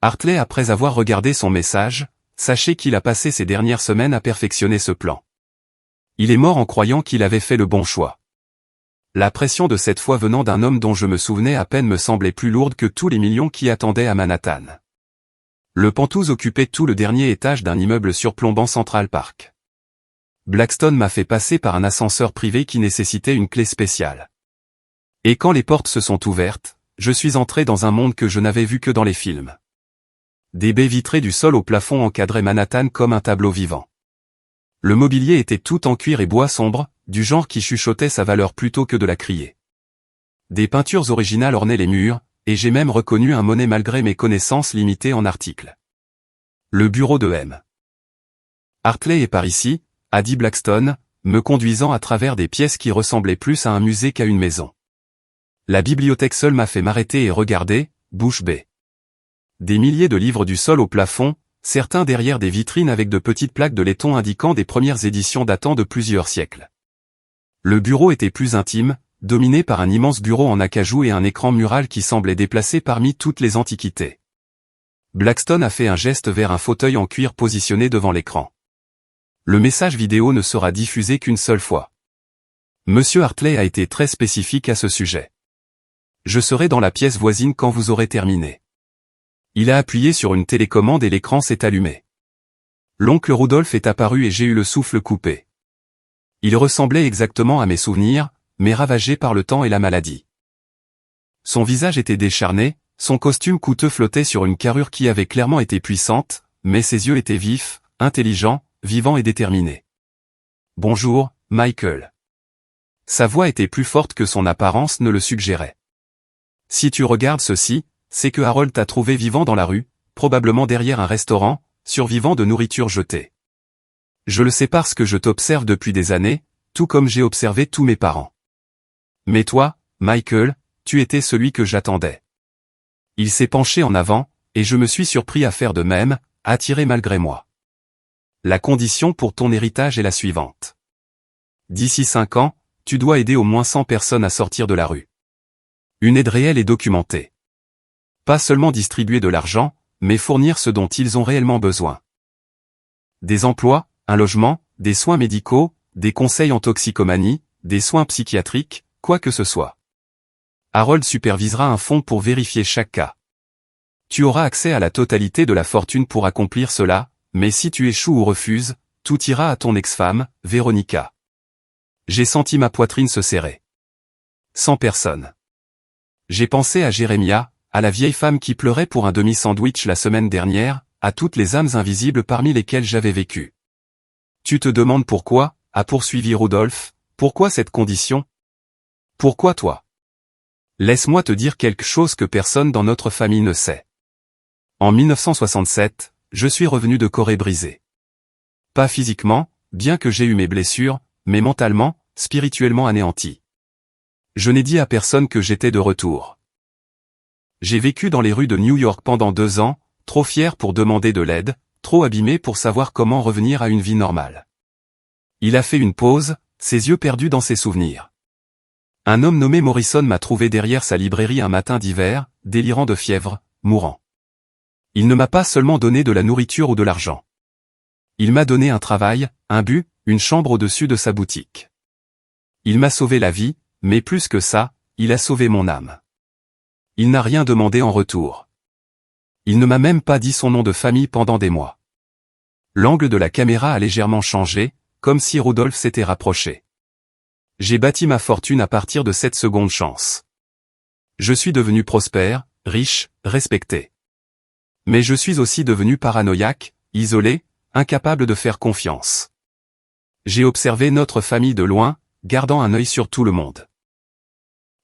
Hartley après avoir regardé son message, sachez qu'il a passé ces dernières semaines à perfectionner ce plan. Il est mort en croyant qu'il avait fait le bon choix. La pression de cette fois venant d'un homme dont je me souvenais à peine me semblait plus lourde que tous les millions qui attendaient à Manhattan. Le pantouse occupait tout le dernier étage d'un immeuble surplombant Central Park. Blackstone m'a fait passer par un ascenseur privé qui nécessitait une clé spéciale. Et quand les portes se sont ouvertes, je suis entré dans un monde que je n'avais vu que dans les films. Des baies vitrées du sol au plafond encadraient Manhattan comme un tableau vivant. Le mobilier était tout en cuir et bois sombre, du genre qui chuchotait sa valeur plutôt que de la crier. Des peintures originales ornaient les murs, et j'ai même reconnu un Monet malgré mes connaissances limitées en articles. Le bureau de M. Hartley est par ici, a dit Blackstone, me conduisant à travers des pièces qui ressemblaient plus à un musée qu'à une maison. La bibliothèque seule m'a fait m'arrêter et regarder, bouche bée. Des milliers de livres du sol au plafond, certains derrière des vitrines avec de petites plaques de laiton indiquant des premières éditions datant de plusieurs siècles. Le bureau était plus intime, dominé par un immense bureau en acajou et un écran mural qui semblait déplacé parmi toutes les antiquités. Blackstone a fait un geste vers un fauteuil en cuir positionné devant l'écran. Le message vidéo ne sera diffusé qu'une seule fois. Monsieur Hartley a été très spécifique à ce sujet. Je serai dans la pièce voisine quand vous aurez terminé. Il a appuyé sur une télécommande et l'écran s'est allumé. L'oncle Rudolph est apparu et j'ai eu le souffle coupé. Il ressemblait exactement à mes souvenirs, mais ravagé par le temps et la maladie. Son visage était décharné, son costume coûteux flottait sur une carrure qui avait clairement été puissante, mais ses yeux étaient vifs, intelligents, vivants et déterminés. Bonjour, Michael. Sa voix était plus forte que son apparence ne le suggérait. Si tu regardes ceci, c'est que Harold t'a trouvé vivant dans la rue, probablement derrière un restaurant, survivant de nourriture jetée. Je le sais parce que je t'observe depuis des années, tout comme j'ai observé tous mes parents. Mais toi, Michael, tu étais celui que j'attendais. Il s'est penché en avant, et je me suis surpris à faire de même, attiré malgré moi. La condition pour ton héritage est la suivante. D'ici 5 ans, tu dois aider au moins 100 personnes à sortir de la rue. Une aide réelle et documentée. Pas seulement distribuer de l'argent, mais fournir ce dont ils ont réellement besoin. Des emplois, un logement, des soins médicaux, des conseils en toxicomanie, des soins psychiatriques, quoi que ce soit. Harold supervisera un fonds pour vérifier chaque cas. Tu auras accès à la totalité de la fortune pour accomplir cela, mais si tu échoues ou refuses, tout ira à ton ex-femme, Veronica. J'ai senti ma poitrine se serrer. 100 personnes. J'ai pensé à Jérémia, à la vieille femme qui pleurait pour un demi-sandwich la semaine dernière, à toutes les âmes invisibles parmi lesquelles j'avais vécu. Tu te demandes pourquoi, a poursuivi Rudolph, pourquoi cette condition? Pourquoi toi? Laisse-moi te dire quelque chose que personne dans notre famille ne sait. En 1967, je suis revenu de Corée brisé. Pas physiquement, bien que j'ai eu mes blessures, mais mentalement, spirituellement anéanti. Je n'ai dit à personne que j'étais de retour. J'ai vécu dans les rues de New York pendant 2 ans, trop fier pour demander de l'aide, trop abîmé pour savoir comment revenir à une vie normale. Il a fait une pause, ses yeux perdus dans ses souvenirs. Un homme nommé Morrison m'a trouvé derrière sa librairie un matin d'hiver, délirant de fièvre, mourant. Il ne m'a pas seulement donné de la nourriture ou de l'argent. Il m'a donné un travail, un but, une chambre au-dessus de sa boutique. Il m'a sauvé la vie, mais plus que ça, il a sauvé mon âme. Il n'a rien demandé en retour. Il ne m'a même pas dit son nom de famille pendant des mois. L'angle de la caméra a légèrement changé, comme si Rudolph s'était rapproché. J'ai bâti ma fortune à partir de cette seconde chance. Je suis devenu prospère, riche, respecté. Mais je suis aussi devenu paranoïaque, isolé, incapable de faire confiance. J'ai observé notre famille de loin, gardant un œil sur tout le monde.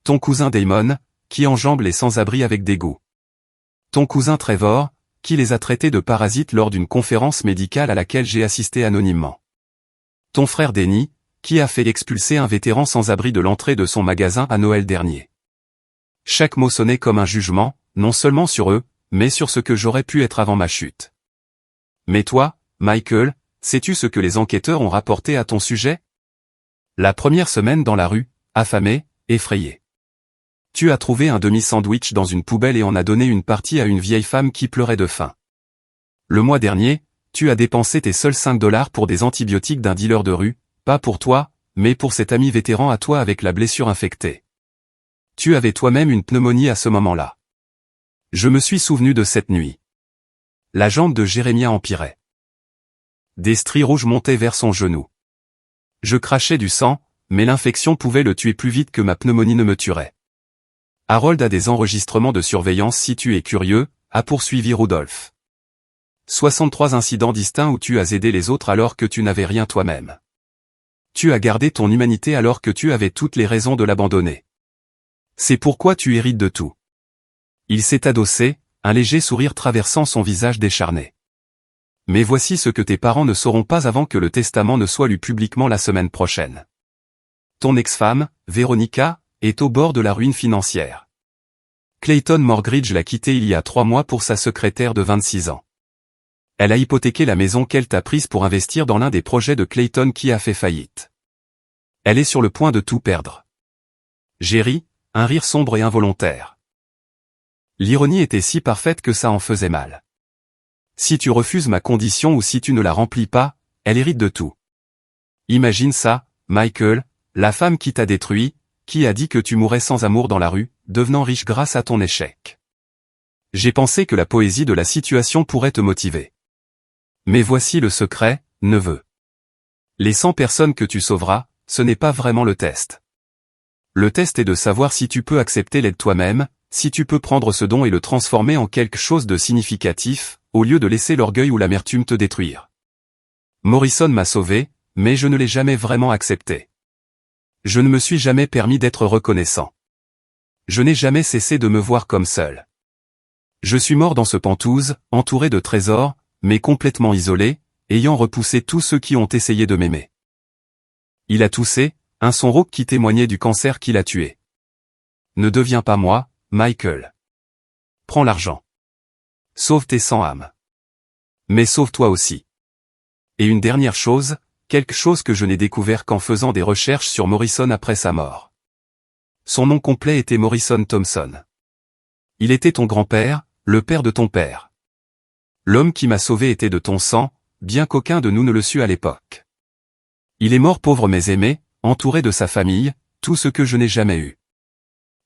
Ton cousin Damon, qui enjambe les sans-abri avec dégoût. Ton cousin Trevor, qui les a traités de parasites lors d'une conférence médicale à laquelle j'ai assisté anonymement. Ton frère Denny, qui a fait expulser un vétéran sans-abri de l'entrée de son magasin à Noël dernier. Chaque mot sonnait comme un jugement, non seulement sur eux, mais sur ce que j'aurais pu être avant ma chute. Mais toi, Michael, sais-tu ce que les enquêteurs ont rapporté à ton sujet? La première semaine dans la rue, affamé, effrayé. Tu as trouvé un demi-sandwich dans une poubelle et en as donné une partie à une vieille femme qui pleurait de faim. Le mois dernier, tu as dépensé tes seuls $5 pour des antibiotiques d'un dealer de rue, pas pour toi, mais pour cet ami vétéran à toi avec la blessure infectée. Tu avais toi-même une pneumonie à ce moment-là. Je me suis souvenu de cette nuit. La jambe de Jérémia empirait. Des stries rouges montaient vers son genou. Je crachais du sang, mais l'infection pouvait le tuer plus vite que ma pneumonie ne me tuerait. Harold a des enregistrements de surveillance si tu es curieux, a poursuivi Rudolph. 63 incidents distincts où tu as aidé les autres alors que tu n'avais rien toi-même. Tu as gardé ton humanité alors que tu avais toutes les raisons de l'abandonner. C'est pourquoi tu hérites de tout. Il s'est adossé, un léger sourire traversant son visage décharné. Mais voici ce que tes parents ne sauront pas avant que le testament ne soit lu publiquement la semaine prochaine. Ton ex-femme, Veronica, est au bord de la ruine financière. Clayton Morgridge l'a quittée il y a 3 mois pour sa secrétaire de 26 ans. Elle a hypothéqué la maison qu'elle t'a prise pour investir dans l'un des projets de Clayton qui a fait faillite. Elle est sur le point de tout perdre. J'ai ri, un rire sombre et involontaire. L'ironie était si parfaite que ça en faisait mal. Si tu refuses ma condition ou si tu ne la remplis pas, elle hérite de tout. Imagine ça, Michael, la femme qui t'a détruit, qui a dit que tu mourrais sans amour dans la rue, devenant riche grâce à ton échec. J'ai pensé que la poésie de la situation pourrait te motiver. Mais voici le secret, neveu. Les 100 personnes que tu sauveras, ce n'est pas vraiment le test. Le test est de savoir si tu peux accepter l'aide toi-même, si tu peux prendre ce don et le transformer en quelque chose de significatif, au lieu de laisser l'orgueil ou l'amertume te détruire. Morrison m'a sauvé, mais je ne l'ai jamais vraiment accepté. Je ne me suis jamais permis d'être reconnaissant. Je n'ai jamais cessé de me voir comme seul. Je suis mort dans ce Penthouse, entouré de trésors, mais complètement isolé, ayant repoussé tous ceux qui ont essayé de m'aimer. Il a toussé, un son rauque qui témoignait du cancer qui l'a tué. Ne deviens pas moi, Michael. Prends l'argent. Sauve tes 100 âmes. Mais sauve-toi aussi. Et une dernière chose, quelque chose que je n'ai découvert qu'en faisant des recherches sur Morrison après sa mort. Son nom complet était Morrison Thompson. Il était ton grand-père, le père de ton père. L'homme qui m'a sauvé était de ton sang, bien qu'aucun de nous ne le sût à l'époque. Il est mort pauvre mais aimé, entouré de sa famille, tout ce que je n'ai jamais eu.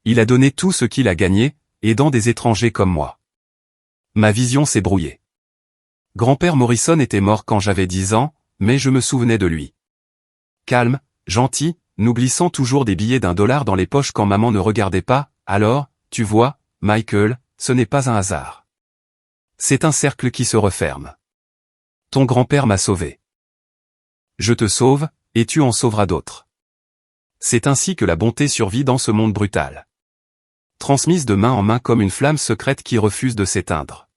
Il a donné tout ce qu'il a gagné, aidant des étrangers comme moi. Ma vision s'est brouillée. Grand-père Morrison était mort quand j'avais 10 ans, mais je me souvenais de lui. Calme, gentil, nous glissant toujours des billets d'1$ dans les poches quand maman ne regardait pas, alors, tu vois, Michael, ce n'est pas un hasard. C'est un cercle qui se referme. Ton grand-père m'a sauvé. Je te sauve, et tu en sauveras d'autres. C'est ainsi que la bonté survit dans ce monde brutal. transmise de main en main comme une flamme secrète qui refuse de s'éteindre.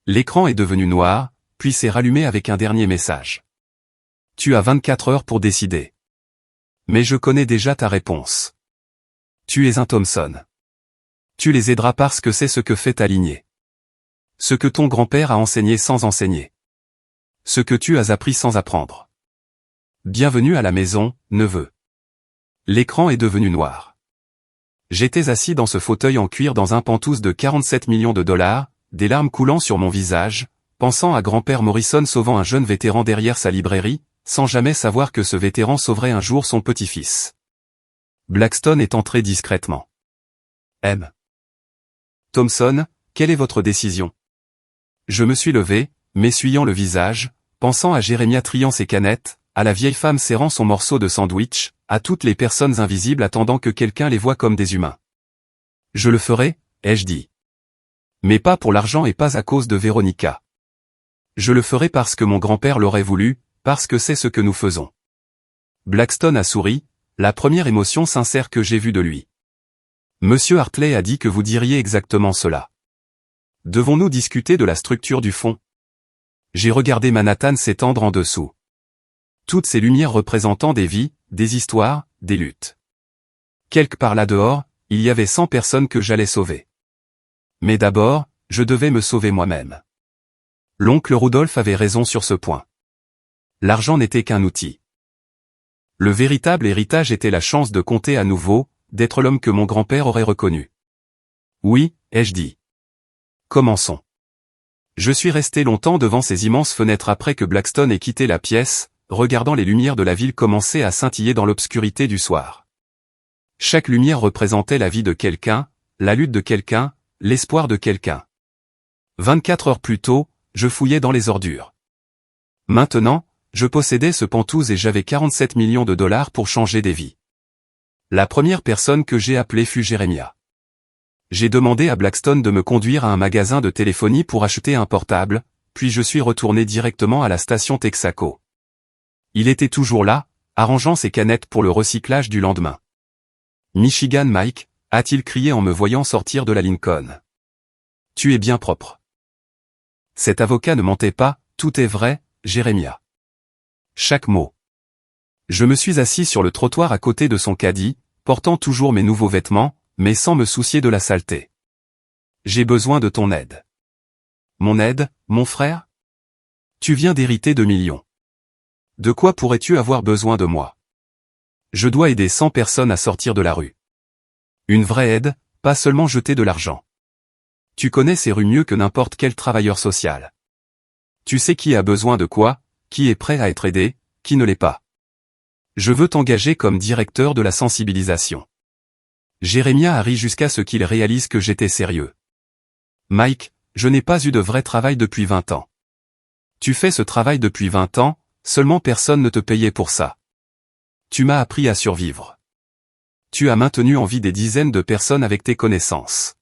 L'écran est devenu noir, puis s'est rallumé avec un dernier message. Tu as 24 heures pour décider. Mais je connais déjà ta réponse. Tu es un Thompson. Tu les aideras parce que c'est ce que fait ta lignée. Ce que ton grand-père a enseigné sans enseigner. Ce que tu as appris sans apprendre. Bienvenue à la maison, neveu. L'écran est devenu noir. J'étais assis dans ce fauteuil en cuir dans un pantouse de 47 millions de dollars, des larmes coulant sur mon visage, pensant à grand-père Morrison sauvant un jeune vétéran derrière sa librairie, sans jamais savoir que ce vétéran sauverait un jour son petit-fils. Blackstone est entré discrètement. M. Thompson, quelle est votre décision? Je me suis levé, m'essuyant le visage, pensant à Jérémia triant ses canettes, à la vieille femme serrant son morceau de sandwich, à toutes les personnes invisibles attendant que quelqu'un les voie comme des humains. Je le ferai, ai-je dit. Mais pas pour l'argent et pas à cause de Véronica. Je le ferai parce que mon grand-père l'aurait voulu, parce que c'est ce que nous faisons. Blackstone a souri, la première émotion sincère que j'ai vue de lui. Monsieur Hartley a dit que vous diriez exactement cela. Devons-nous discuter de la structure du fond? J'ai regardé Manhattan s'étendre en dessous. Toutes ces lumières représentant des vies, des histoires, des luttes. Quelque part là-dehors, il y avait 100 personnes que j'allais sauver. Mais d'abord, je devais me sauver moi-même. L'oncle Rudolph avait raison sur ce point. L'argent n'était qu'un outil. Le véritable héritage était la chance de compter à nouveau, d'être l'homme que mon grand-père aurait reconnu. Oui, ai-je dit. Commençons. Je suis resté longtemps devant ces immenses fenêtres après que Blackstone ait quitté la pièce, regardant les lumières de la ville commencer à scintiller dans l'obscurité du soir. Chaque lumière représentait la vie de quelqu'un, la lutte de quelqu'un, l'espoir de quelqu'un. 24 heures plus tôt, je fouillais dans les ordures. Maintenant, je possédais ce pantouse et j'avais 47 millions de dollars pour changer des vies. La première personne que j'ai appelée fut Jérémia. J'ai demandé à Blackstone de me conduire à un magasin de téléphonie pour acheter un portable, puis je suis retourné directement à la station Texaco. Il était toujours là, arrangeant ses canettes pour le recyclage du lendemain. Michigan Mike, a-t-il crié en me voyant sortir de la Lincoln. Tu es bien propre. Cet avocat ne mentait pas, tout est vrai, Jérémia. Chaque mot. Je me suis assis sur le trottoir à côté de son caddie, portant toujours mes nouveaux vêtements, mais sans me soucier de la saleté. J'ai besoin de ton aide. Mon aide, mon frère? Tu viens d'hériter de millions. De quoi pourrais-tu avoir besoin de moi? Je dois aider 100 personnes à sortir de la rue. Une vraie aide, pas seulement jeter de l'argent. Tu connais ces rues mieux que n'importe quel travailleur social. Tu sais qui a besoin de quoi, qui est prêt à être aidé, qui ne l'est pas. Je veux t'engager comme directeur de la sensibilisation. Jérémia a ri jusqu'à ce qu'il réalise que j'étais sérieux. Mike, je n'ai pas eu de vrai travail depuis 20 ans. Tu fais ce travail depuis 20 ans, seulement personne ne te payait pour ça. Tu m'as appris à survivre. Tu as maintenu en vie des dizaines de personnes avec tes connaissances.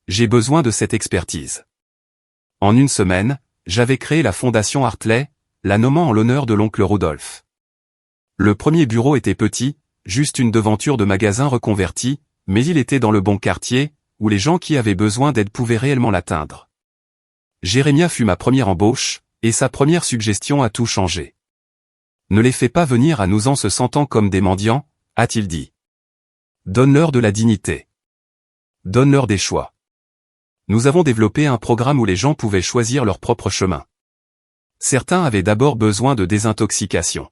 J'ai besoin de cette expertise. En une semaine, j'avais créé la fondation Hartley, la nommant en l'honneur de l'oncle Rudolph. Le premier bureau était petit, juste une devanture de magasin reconvertie, mais il était dans le bon quartier, où les gens qui avaient besoin d'aide pouvaient réellement l'atteindre. Jérémia fut ma première embauche, et sa première suggestion a tout changé. Ne les fais pas venir à nous en se sentant comme des mendiants, a-t-il dit. Donne-leur de la dignité. Donne-leur des choix. Nous avons développé un programme où les gens pouvaient choisir leur propre chemin. Certains avaient d'abord besoin de désintoxication.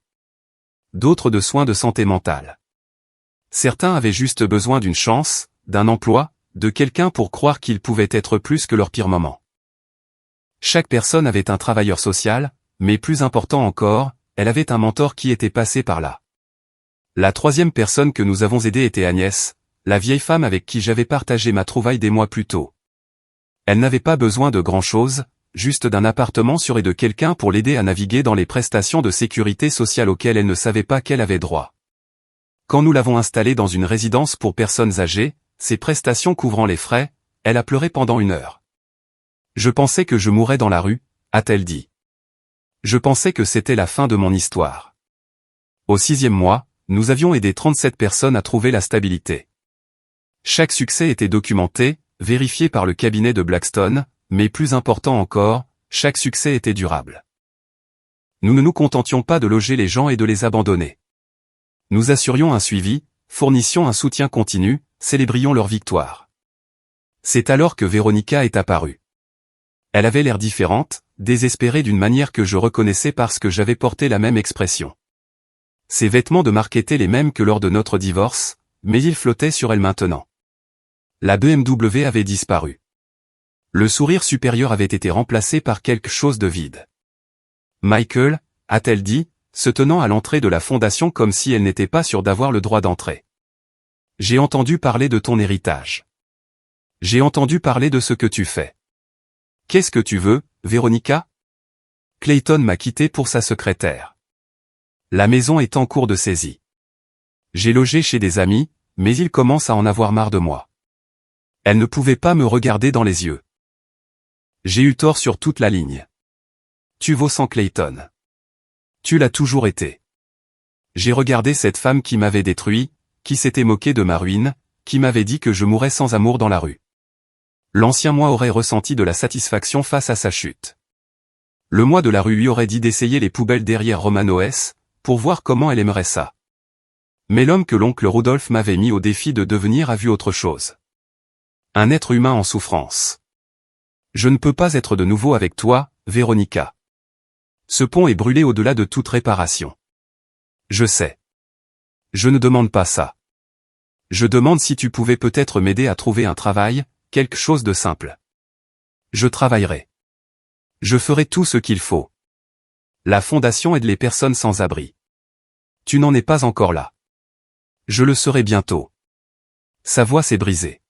D'autres de soins de santé mentale. Certains avaient juste besoin d'une chance, d'un emploi, de quelqu'un pour croire qu'ils pouvaient être plus que leur pire moment. Chaque personne avait un travailleur social, mais plus important encore, elle avait un mentor qui était passé par là. La troisième personne que nous avons aidée était Agnès, la vieille femme avec qui j'avais partagé ma trouvaille des mois plus tôt. Elle n'avait pas besoin de grand-chose, juste d'un appartement sûr et de quelqu'un pour l'aider à naviguer dans les prestations de sécurité sociale auxquelles elle ne savait pas qu'elle avait droit. Quand nous l'avons installée dans une résidence pour personnes âgées, ses prestations couvrant les frais, elle a pleuré pendant 1 heure. Je pensais que je mourrais dans la rue, a-t-elle dit. Je pensais que c'était la fin de mon histoire. Au 6e mois, nous avions aidé 37 personnes à trouver la stabilité. Chaque succès était documenté, vérifié par le cabinet de Blackstone, mais plus important encore, chaque succès était durable. Nous ne nous contentions pas de loger les gens et de les abandonner. Nous assurions un suivi, fournissions un soutien continu, célébrions leur victoire. C'est alors que Véronica est apparue. Elle avait l'air différente, désespérée d'une manière que je reconnaissais parce que j'avais porté la même expression. Ses vêtements de marque étaient les mêmes que lors de notre divorce, mais ils flottaient sur elle maintenant. La BMW avait disparu. Le sourire supérieur avait été remplacé par quelque chose de vide. « Michael » a-t-elle dit, se tenant à l'entrée de la fondation comme si elle n'était pas sûre d'avoir le droit d'entrer. « J'ai entendu parler de ton héritage. J'ai entendu parler de ce que tu fais. Qu'est-ce que tu veux, Véronica ? Clayton m'a quitté pour sa secrétaire. La maison est en cours de saisie. J'ai logé chez des amis, mais ils commencent à en avoir marre de moi. Elle ne pouvait pas me regarder dans les yeux. J'ai eu tort sur toute la ligne. Tu vaux sans Clayton. Tu l'as toujours été. J'ai regardé cette femme qui m'avait détruit, qui s'était moquée de ma ruine, qui m'avait dit que je mourrais sans amour dans la rue. L'ancien moi aurait ressenti de la satisfaction face à sa chute. Le moi de la rue lui aurait dit d'essayer les poubelles derrière Romanoès, pour voir comment elle aimerait ça. Mais l'homme que l'oncle Rudolph m'avait mis au défi de devenir a vu autre chose. Un être humain en souffrance. Je ne peux pas être de nouveau avec toi, Véronica. Ce pont est brûlé au-delà de toute réparation. Je sais. Je ne demande pas ça. Je demande si tu pouvais peut-être m'aider à trouver un travail, quelque chose de simple. Je travaillerai. Je ferai tout ce qu'il faut. La fondation aide les personnes sans abri. Tu n'en es pas encore là. Je le serai bientôt. Sa voix s'est brisée.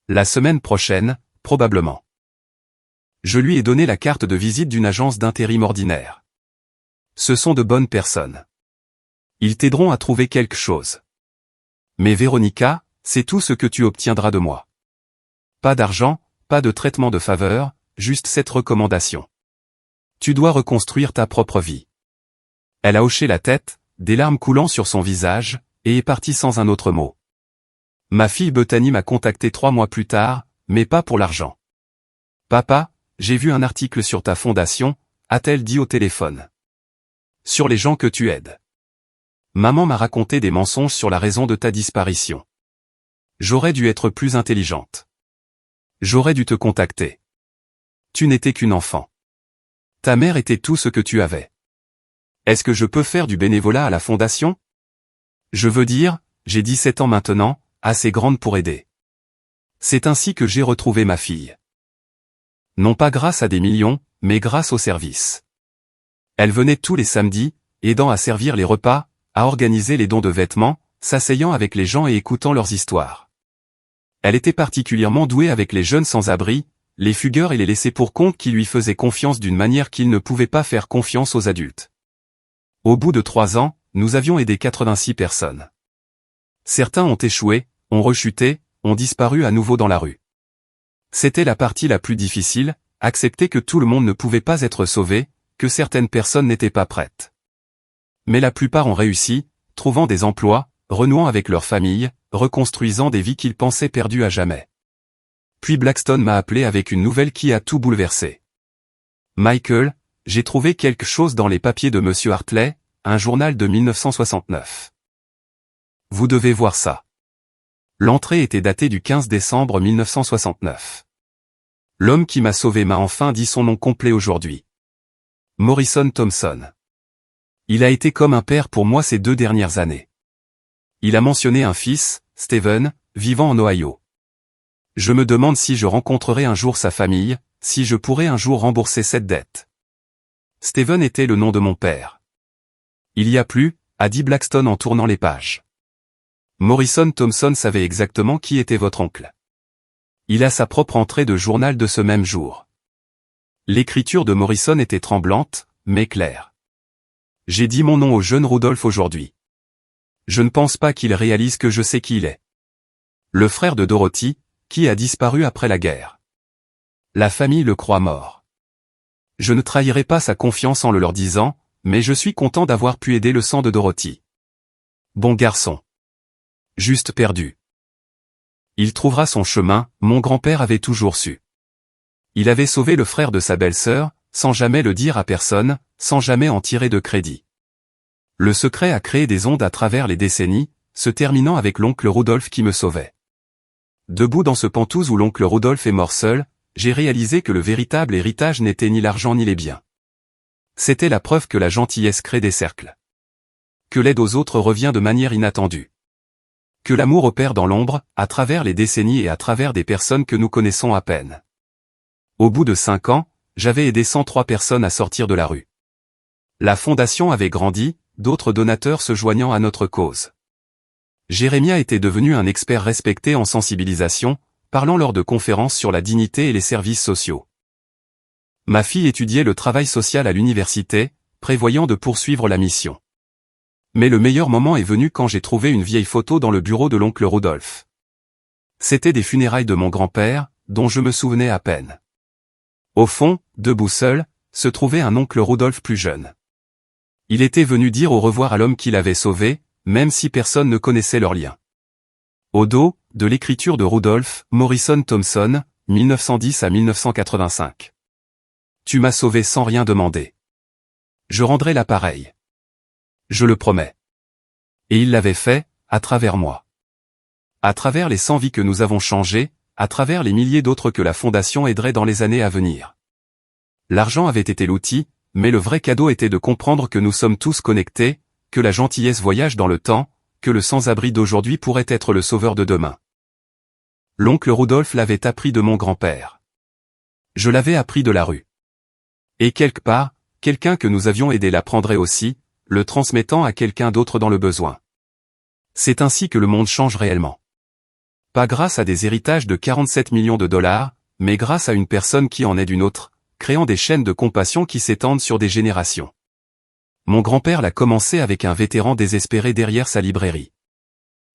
La semaine prochaine, probablement. Je lui ai donné la carte de visite d'une agence d'intérim ordinaire. Ce sont de bonnes personnes. Ils t'aideront à trouver quelque chose. Mais Véronica, c'est tout ce que tu obtiendras de moi. Pas d'argent, pas de traitement de faveur, juste cette recommandation. Tu dois reconstruire ta propre vie. Elle a hoché la tête, des larmes coulant sur son visage, et est partie sans un autre mot. Ma fille Bethany m'a contacté 3 mois plus tard, mais pas pour l'argent. Papa, j'ai vu un article sur ta fondation, a-t-elle dit au téléphone. Sur les gens que tu aides. Maman m'a raconté des mensonges sur la raison de ta disparition. J'aurais dû être plus intelligente. J'aurais dû te contacter. Tu n'étais qu'une enfant. Ta mère était tout ce que tu avais. Est-ce que je peux faire du bénévolat à la fondation ? Je veux dire, j'ai 17 ans maintenant, assez grande pour aider. C'est ainsi que j'ai retrouvé ma fille. Non pas grâce à des millions, mais grâce au service. Elle venait tous les samedis, aidant à servir les repas, à organiser les dons de vêtements, s'asseyant avec les gens et écoutant leurs histoires. Elle était particulièrement douée avec les jeunes sans-abri, les fugueurs et les laissés-pour-compte qui lui faisaient confiance d'une manière qu'ils ne pouvaient pas faire confiance aux adultes. Au bout de 3 ans, nous avions aidé 86 personnes. Certains ont échoué, ont rechuté, ont disparu à nouveau dans la rue. C'était la partie la plus difficile, accepter que tout le monde ne pouvait pas être sauvé, que certaines personnes n'étaient pas prêtes. Mais la plupart ont réussi, trouvant des emplois, renouant avec leur famille, reconstruisant des vies qu'ils pensaient perdues à jamais. Puis Blackstone m'a appelé avec une nouvelle qui a tout bouleversé. Michael, j'ai trouvé quelque chose dans les papiers de Monsieur Hartley, un journal de 1969. Vous devez voir ça. L'entrée était datée du 15 décembre 1969. L'homme qui m'a sauvé m'a enfin dit son nom complet aujourd'hui. Morrison Thompson. Il a été comme un père pour moi ces 2 dernières années. Il a mentionné un fils, Steven, vivant en Ohio. Je me demande si je rencontrerai un jour sa famille, si je pourrai un jour rembourser cette dette. Steven était le nom de mon père. Il y a plus, a dit Blackstone en tournant les pages. Morrison Thompson savait exactement qui était votre oncle. Il a sa propre entrée de journal de ce même jour. L'écriture de Morrison était tremblante, mais claire. J'ai dit mon nom au jeune Rudolph aujourd'hui. Je ne pense pas qu'il réalise que je sais qui il est. Le frère de Dorothy, qui a disparu après la guerre. La famille le croit mort. Je ne trahirai pas sa confiance en le leur disant, mais je suis content d'avoir pu aider le sang de Dorothy. Bon garçon. Juste perdu. Il trouvera son chemin, mon grand-père avait toujours su. Il avait sauvé le frère de sa belle-sœur, sans jamais le dire à personne, sans jamais en tirer de crédit. Le secret a créé des ondes à travers les décennies, se terminant avec l'oncle Rudolf qui me sauvait. Debout dans ce pantouse où l'oncle Rudolf est mort seul, j'ai réalisé que le véritable héritage n'était ni l'argent ni les biens. C'était la preuve que la gentillesse crée des cercles. Que l'aide aux autres revient de manière inattendue. Que l'amour opère dans l'ombre, à travers les décennies et à travers des personnes que nous connaissons à peine. Au bout de 5 ans, j'avais aidé 103 personnes à sortir de la rue. La fondation avait grandi, d'autres donateurs se joignant à notre cause. Jérémia était devenu un expert respecté en sensibilisation, parlant lors de conférences sur la dignité et les services sociaux. Ma fille étudiait le travail social à l'université, prévoyant de poursuivre la mission. Mais le meilleur moment est venu quand j'ai trouvé une vieille photo dans le bureau de l'oncle Rudolf. C'était des funérailles de mon grand-père, dont je me souvenais à peine. Au fond, debout seul, se trouvait un oncle Rudolf plus jeune. Il était venu dire au revoir à l'homme qu'il avait sauvé, même si personne ne connaissait leur lien. Au dos, de l'écriture de Rudolf, Morrison Thompson, 1910 à 1985. Tu m'as sauvé sans rien demander. Je rendrai l'appareil. Je le promets. Et il l'avait fait, à travers moi. À travers les 100 vies que nous avons changées, à travers les milliers d'autres que la Fondation aiderait dans les années à venir. L'argent avait été l'outil, mais le vrai cadeau était de comprendre que nous sommes tous connectés, que la gentillesse voyage dans le temps, que le sans-abri d'aujourd'hui pourrait être le sauveur de demain. L'oncle Rudolf l'avait appris de mon grand-père. Je l'avais appris de la rue. Et quelque part, quelqu'un que nous avions aidé l'apprendrait aussi, le transmettant à quelqu'un d'autre dans le besoin. C'est ainsi que le monde change réellement. Pas grâce à des héritages de 47 millions de dollars, mais grâce à une personne qui en aide une autre, créant des chaînes de compassion qui s'étendent sur des générations. Mon grand-père l'a commencé avec un vétéran désespéré derrière sa librairie.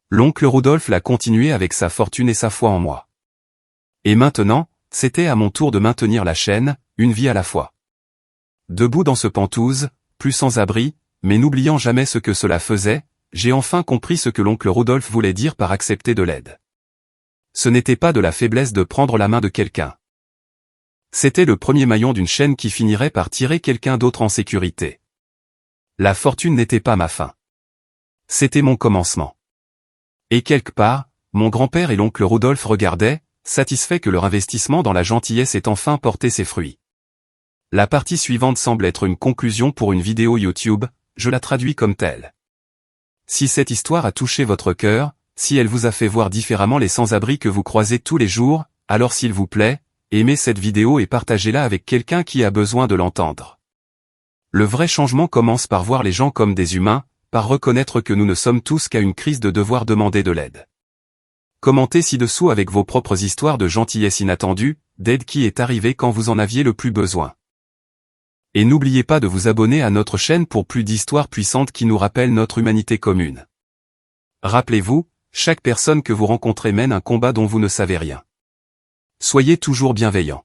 L'oncle Rudolf l'a continué avec sa fortune et sa foi en moi. Et maintenant, c'était à mon tour de maintenir la chaîne, une vie à la fois. Debout dans ce pantouse, plus sans abri, mais n'oubliant jamais ce que cela faisait, j'ai enfin compris ce que l'oncle Rudolf voulait dire par accepter de l'aide. Ce n'était pas de la faiblesse de prendre la main de quelqu'un. C'était le premier maillon d'une chaîne qui finirait par tirer quelqu'un d'autre en sécurité. La fortune n'était pas ma fin. C'était mon commencement. Et quelque part, mon grand-père et l'oncle Rudolf regardaient, satisfaits que leur investissement dans la gentillesse ait enfin porté ses fruits. La partie suivante semble être une conclusion pour une vidéo YouTube, je la traduis comme telle. Si cette histoire a touché votre cœur, si elle vous a fait voir différemment les sans-abri que vous croisez tous les jours, alors s'il vous plaît, aimez cette vidéo et partagez-la avec quelqu'un qui a besoin de l'entendre. Le vrai changement commence par voir les gens comme des humains, par reconnaître que nous ne sommes tous qu'à une crise de devoir demander de l'aide. Commentez ci-dessous avec vos propres histoires de gentillesse inattendue, d'aide qui est arrivée quand vous en aviez le plus besoin. Et n'oubliez pas de vous abonner à notre chaîne pour plus d'histoires puissantes qui nous rappellent notre humanité commune. Rappelez-vous, chaque personne que vous rencontrez mène un combat dont vous ne savez rien. Soyez toujours bienveillants.